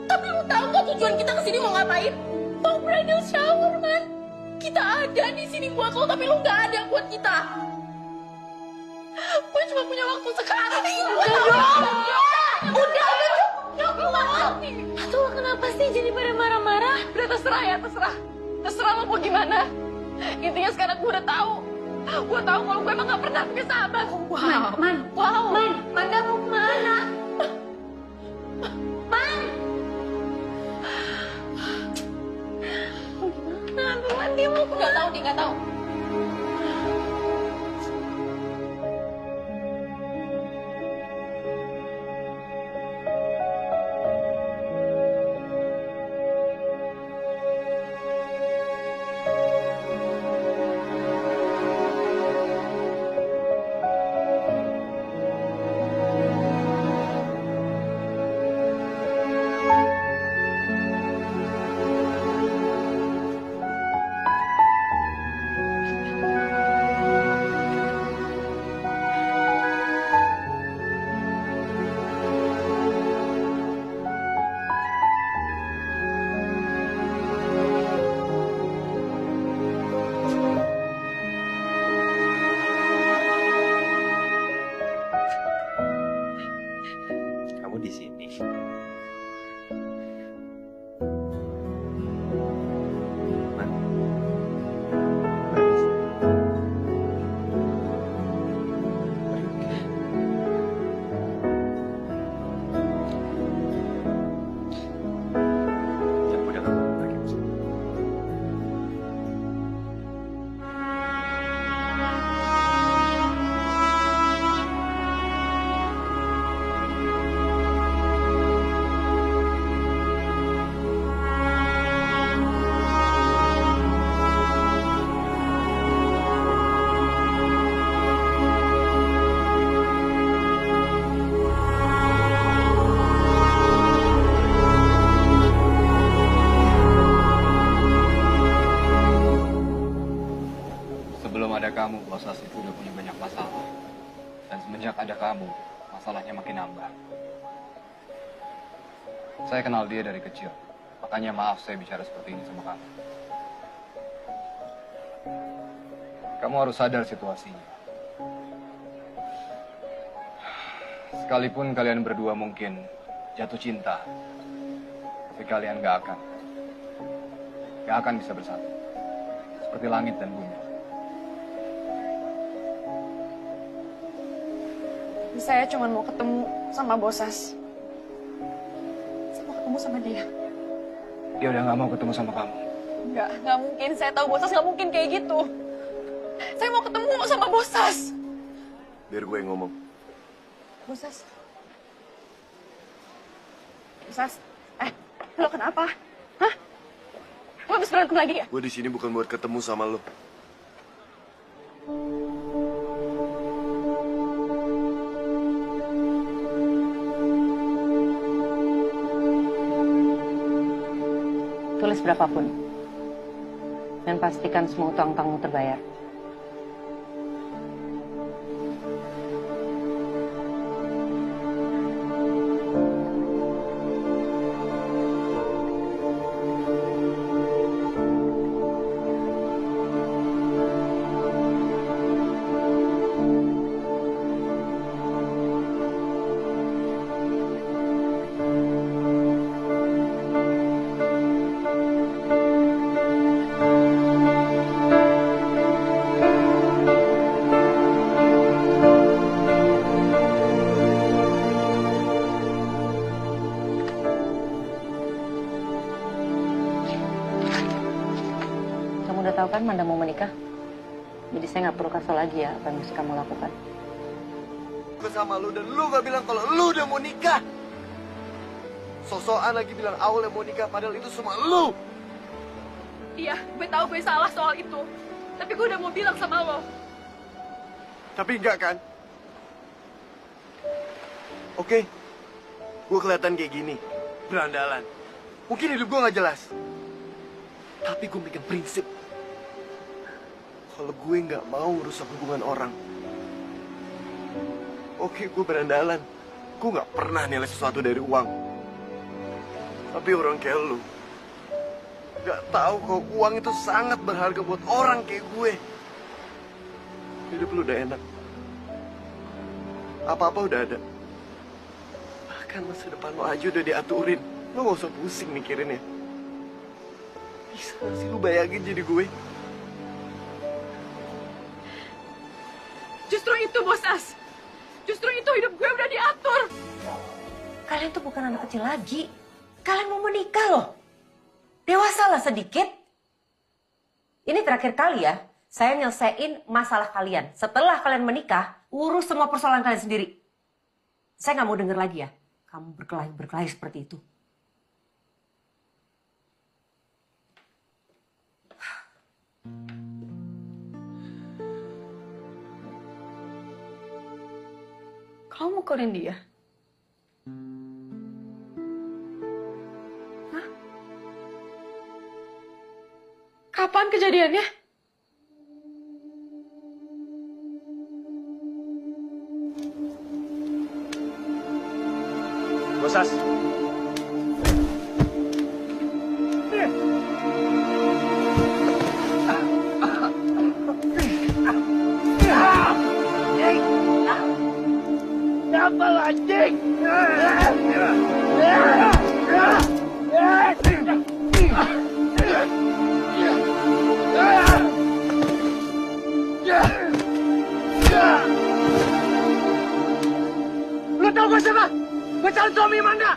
Tapi lo tahu gak tujuan kita kesini mau ngapain? Mau bridal shower, man. Kita ada di sini buat lo, tapi lo nggak ada buat kita. Gue cuma punya waktu sekarang. Udah, Atau lo kenapa sih jadi pada marah-marah? Udah terserah ya, terserah. Terserah lo mau gimana. Intinya sekarang gue udah tahu. Gue tahu kalau gue emang gak pernah punya sahabat. Manda mau kemana? Dia mau nggak tahu, dia nggak tahu. Kamu di sini. Sebelum ada kamu, Bosas itu udah punya banyak masalah. Dan semenjak ada kamu, masalahnya makin nambah. Saya kenal dia dari kecil. Makanya maaf saya bicara seperti ini sama kamu. Kamu harus sadar situasinya. Sekalipun kalian berdua mungkin jatuh cinta, tapi kalian gak akan bisa bersatu. Seperti langit dan bumi. Saya cuma mau ketemu sama Bosas. Saya mau ketemu sama dia. Dia udah gak mau ketemu sama kamu. Nggak mungkin. Saya tahu Bosas nggak mungkin kayak gitu. Saya mau ketemu sama Bosas. Biar gue yang ngomong. Bosas. Bosas. Lo kenapa? Hah? Lo habis berantem lagi ya? Gue di sini bukan buat ketemu sama lo. Tulis berapapun. Dan pastikan semua utang-utangmu terbayar. Udah tahu kan Manda mau menikah? Jadi saya nggak perlu kasih lagi ya apa yang mesti kamu lakukan. Gue sama lu dan lu gak bilang kalau lu udah mau nikah. Sosokan lagi bilang Aul yang mau nikah padahal itu semua lu. Iya, gue tahu gue salah soal itu. Tapi gue udah mau bilang sama lo. Tapi enggak kan? Oke, gue kelihatan kayak gini, berandalan. Mungkin hidup gue gak jelas. Tapi gue bikin prinsip. Kalau gue nggak mau rusak hubungan orang. Oke, gue berandalan. Gue nggak pernah nilai sesuatu dari uang. Tapi orang kayak lu nggak tahu kalau uang itu sangat berharga buat orang kayak gue. Hidup lu udah enak. Apa-apa udah ada. Bahkan masa depan lo aja udah diaturin. Lo gak usah pusing mikirinnya. Bisa gak sih lu bayangin jadi gue? Justru itu, Bos As. Justru itu hidup gue udah diatur. Kalian tuh bukan anak kecil lagi. Kalian mau menikah loh. Dewasalah sedikit. Ini terakhir kali ya, saya nyelesain masalah kalian. Setelah kalian menikah, urus semua persoalan kalian sendiri. Saya nggak mau denger lagi ya, kamu berkelahi seperti itu. Kamu mukulin dia? Hah? Kapan kejadiannya? Bosas. Siapa anjing? Lu tahu gue siapa? Gue calon suami Manda.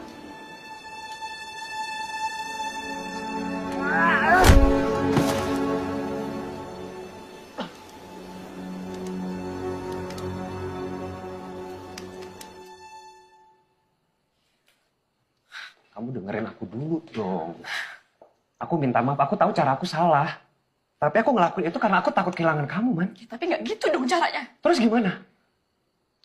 Kamu dengerin aku dulu dong. Aku minta maaf, aku tahu cara aku salah. Tapi aku ngelakuin itu karena aku takut kehilangan kamu, Man. Ya, tapi nggak gitu dong caranya. Terus gimana?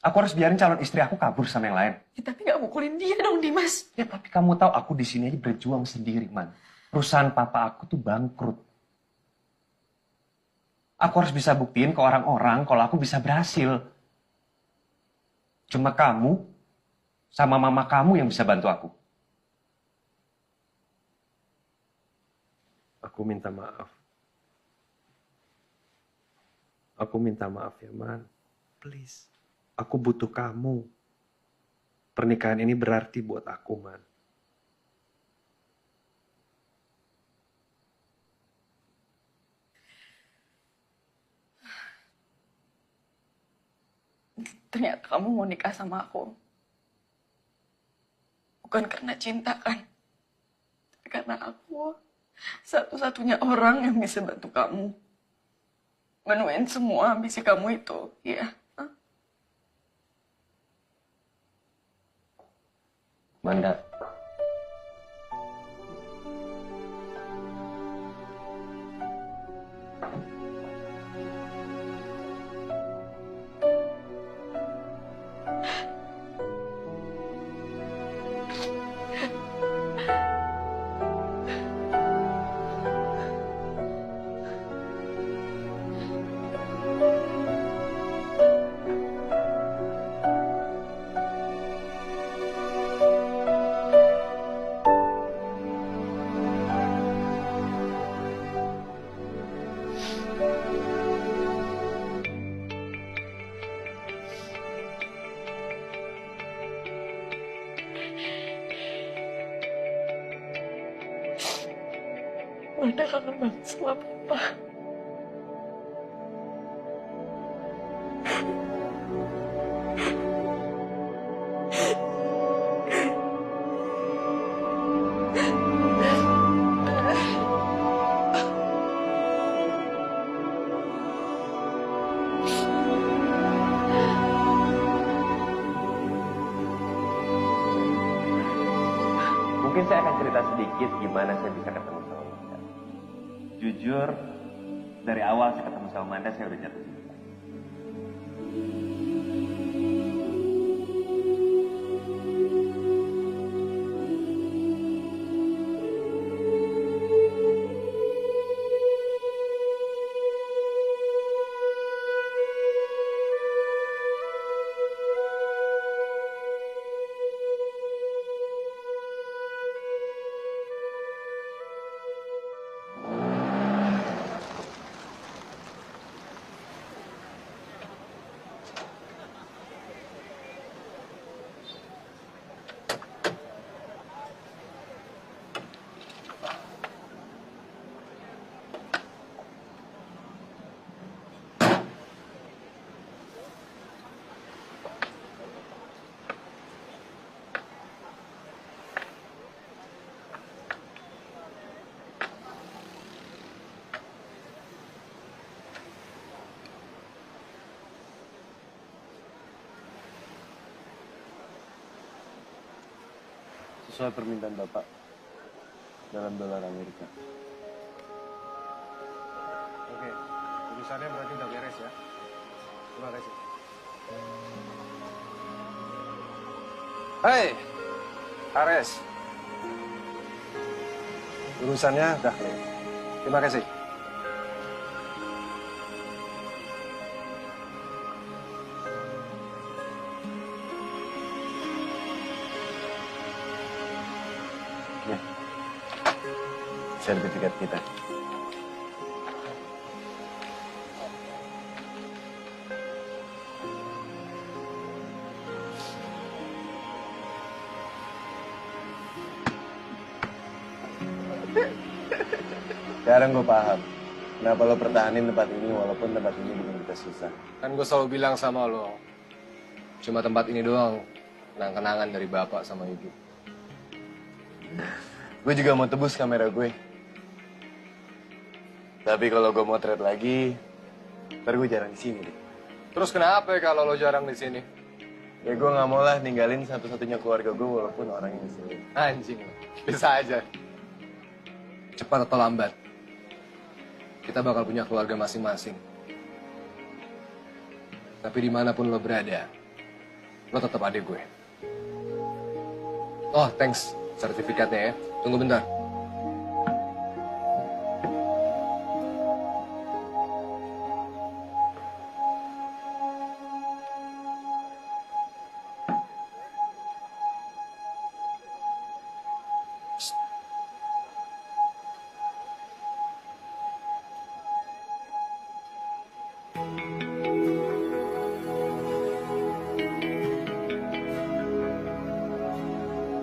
Aku harus biarin calon istri aku kabur sama yang lain. Ya, tapi nggak mukulin dia dong, Dimas. Ya, tapi kamu tahu aku di sini aja berjuang sendiri, Man. Perusahaan papa aku tuh bangkrut. Aku harus bisa buktiin ke orang-orang kalau aku bisa berhasil. Cuma kamu sama mama kamu yang bisa bantu aku. Aku minta maaf. Aku minta maaf ya, Man. Please. Aku butuh kamu. Pernikahan ini berarti buat aku, Man. Ternyata kamu mau nikah sama aku. Bukan karena cinta kan? Karena aku satu-satunya orang yang bisa bantu kamu. Menuin semua ambisi kamu itu, ya. Manda. Manda kangen banget sama Papa. Mungkin saya akan cerita sedikit gimana saya bisa ketemu sama Manda. Jujur, dari awal saya ketemu sama Manda, saya udah jatuh cinta. Sesuai permintaan Bapak dalam dolar Amerika. Oke, urusannya berarti udah beres ya. Terima kasih. Hei, Ares. Urusannya udah clear. Terima kasih. Ya. Sertifikat kita. Sekarang gue paham kenapa lo pertahanin tempat ini walaupun tempat ini bikin kita susah. Kan gue selalu bilang sama lo, cuma tempat ini doang kenang-kenangan dari bapak sama ibu. Gue juga mau tebus kamera gue. Tapi kalau gue mau trade lagi, ntar gue jarang di sini deh. Terus kenapa ya kalau lo jarang di sini? Ya gue nggak mau lah ninggalin satu-satunya keluarga gue walaupun orang yang sini. Anjing, bisa aja. Cepat atau lambat, kita bakal punya keluarga masing-masing. Tapi dimanapun lo berada, lo tetap adik gue. Oh, thanks sertifikatnya ya. Tunggu bentar.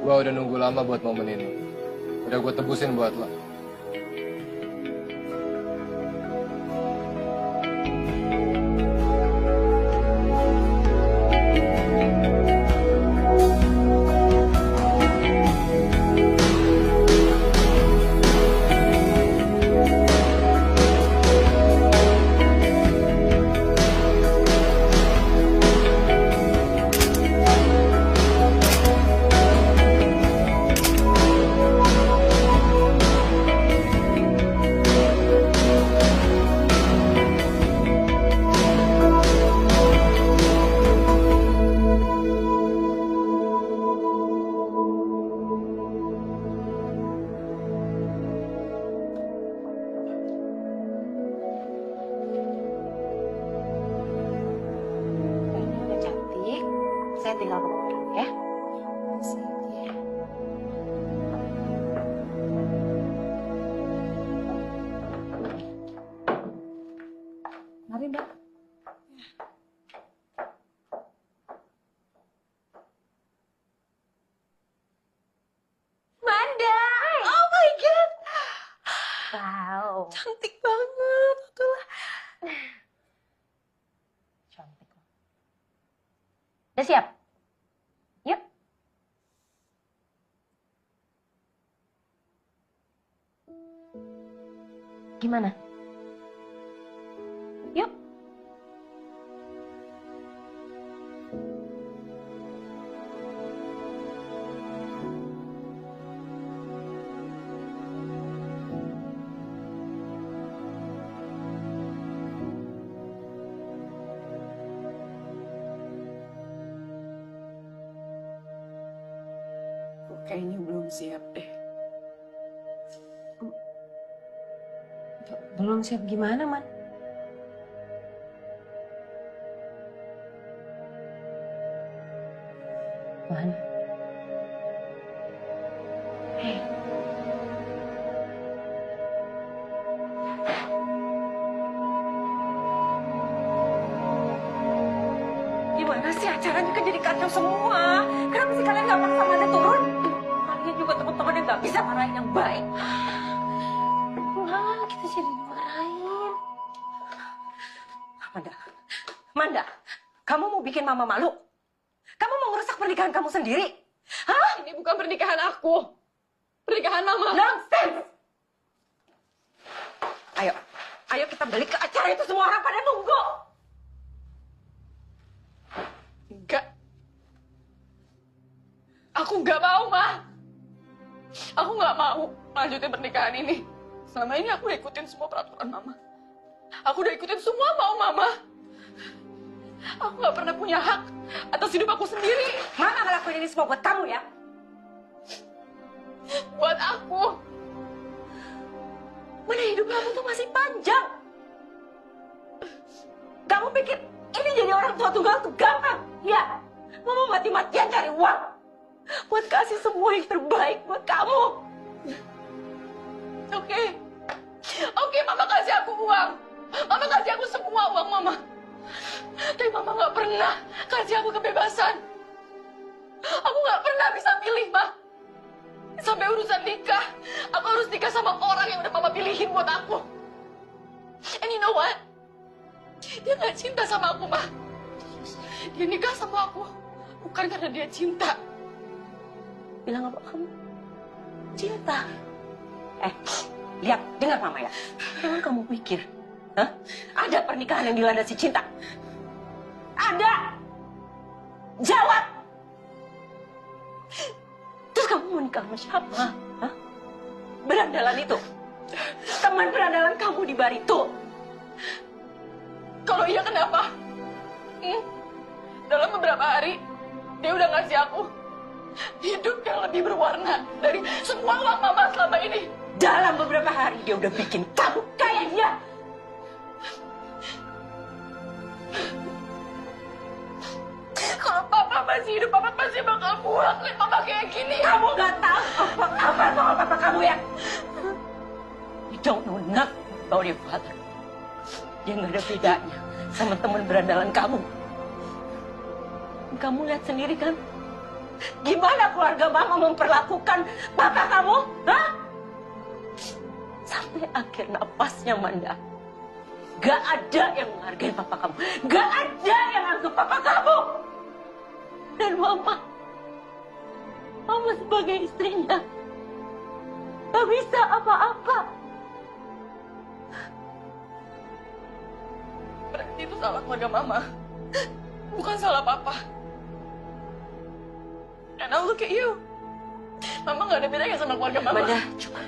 Gue udah nunggu lama buat momen ini. Udah gue tebusin buat lo. Saya tinggal ke bawah ya. Mari, Mbak. Manda! Oh my God! Wow. Cantik banget. Itulah. Cantik. Udah siap? Yuk. Gimana? Yuk. Kayaknya belum siap deh. Belum siap gimana, Man? Man. Hei. Gimana sih acaranya kan jadi kacau semua? Kenapa sih kalian gak paksa Manda turun? Kalian juga teman-teman yang gak bisa marahin yang baik. Wah, kita jadi dimarahin. Manda, Manda, kamu mau bikin mama malu? Kamu mau ngerusak pernikahan kamu sendiri? Hah? Ini bukan pernikahan aku. Pernikahan mama. Nonsense! Ayo, ayo kita balik ke acara itu, semua orang pada nunggu. Enggak. Aku nggak mau, Ma. Aku nggak mau lanjutin pernikahan ini. Selama ini aku udah ikutin semua peraturan mama. Aku udah ikutin semua mau mama. Aku nggak pernah punya hak atas hidup aku sendiri. Mama ngelakuin ini semua buat kamu ya? Buat aku. Mana hidup kamu tuh masih panjang. Kamu pikir ini jadi orang tua tunggal tuh gampang? Ya, mama mati-matian cari uang. Buat kasih semua yang terbaik buat kamu. Oke, mama kasih aku uang. Mama kasih aku semua uang mama. Tapi mama nggak pernah kasih aku kebebasan. Aku nggak pernah bisa pilih, Ma. Sampai urusan nikah, aku harus nikah sama orang yang udah mama pilihin buat aku. And you know what? Dia nggak cinta sama aku, Ma. Dia nikah sama aku bukan karena dia cinta. Bilang apa kamu? Cinta. Lihat, dengar mama ya. Jangan kamu pikir, ada pernikahan yang dilandasi cinta. Ada. Jawab. Terus kamu mau nikah sama siapa? Berandalan itu. Teman berandalan kamu di bar itu. Kalau iya kenapa? Dalam beberapa hari, dia udah ngasih aku hidup yang lebih berwarna dari semua uang mama selama ini. Dalam beberapa hari dia udah bikin kamu kayak dia. Kalau papa masih hidup, papa pasti bakal buang lihat mama kayak gini. Kamu gak tahu apa soal papa kamu ya? You don't know nothing about your father. Dia gak ada bedanya sama teman berandalan kamu. Kamu lihat sendiri kan? Gimana keluarga mama memperlakukan papa kamu? Sampai akhir napasnya Manda. Gak ada yang menghargai papa kamu. Gak ada yang anggap papa kamu. Dan mama sebagai istrinya gak bisa apa-apa. Berarti itu salah keluarga mama, bukan salah papa. And now look at you. Mama gak ada bedanya sama keluarga mama. Manda, cukup.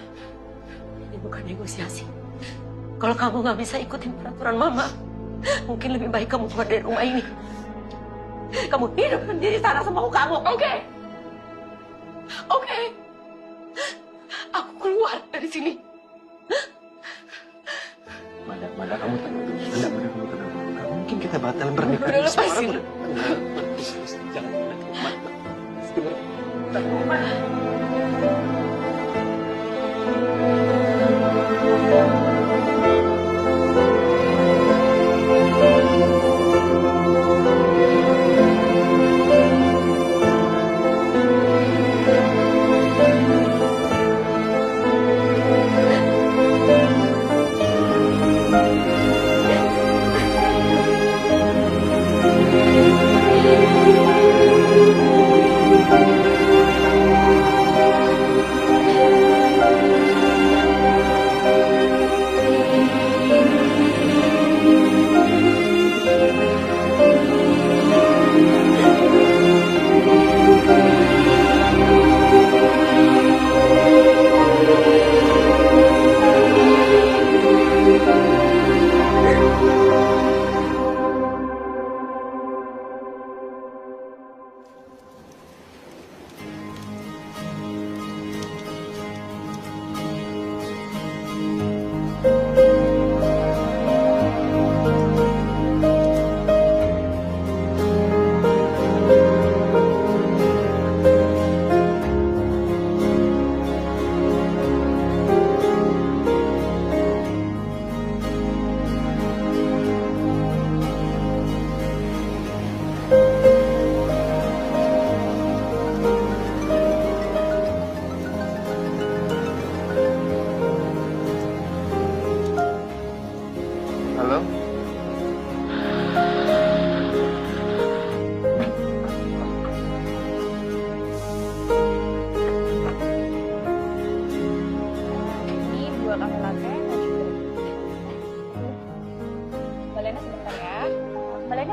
Ini bukan negosiasi. Kalau kamu gak bisa ikutin peraturan mama, mungkin lebih baik kamu keluar dari rumah ini. Kamu hidup sendiri sana sama kamu. Oke. Aku keluar dari sini. Manda, kamu tenang dulu. Manda, kamu tenang dulu. Gak mungkin kita batalin pernikahan. Udah lepasin. Jangan.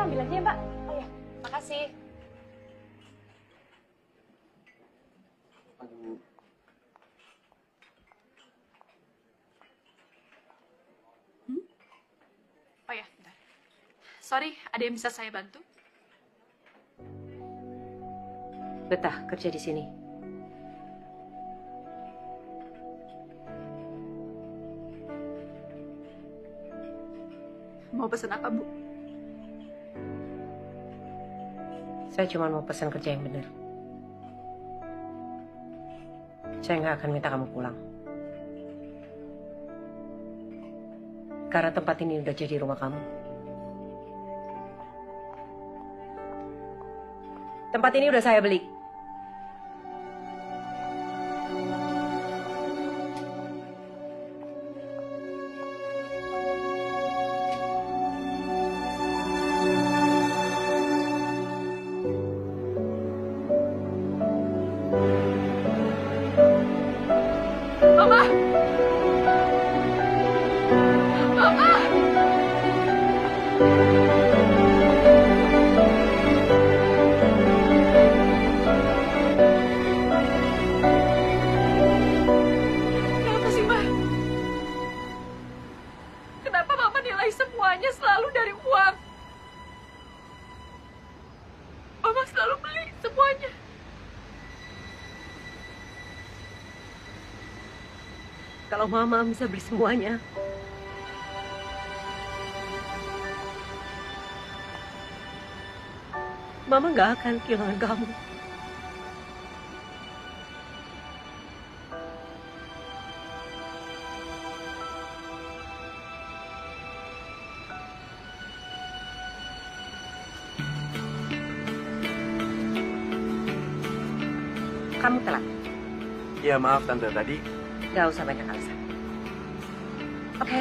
ambil aja ya, Mbak. Oh ya, makasih. Aduh, Sorry, ada yang bisa saya bantu? Betah kerja di sini. Mau pesan apa, Bu? Saya cuma mau pesan kerja yang benar. Saya nggak akan minta kamu pulang. Karena tempat ini udah jadi rumah kamu. Tempat ini udah saya beli. Mama! Mama! Kenapa sih, Ma? Kenapa Mama nilai semuanya selalu dari uang? Mama selalu beli semuanya. Kalau Mama bisa beli semuanya, Mama nggak akan kehilangan kamu. Kamu telat. Ya maaf Tante, tadi Gak usah banyak alasan. Oke,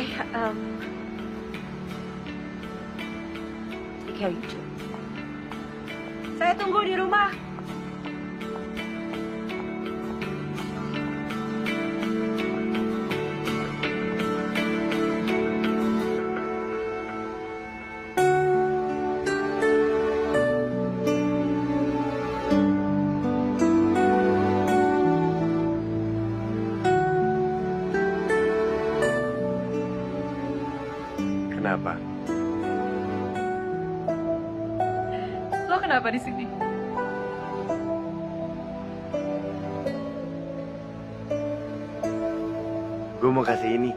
take care you too. Saya tunggu di rumah. kenapa? Lo kenapa di sini? Gue mau kasih ini.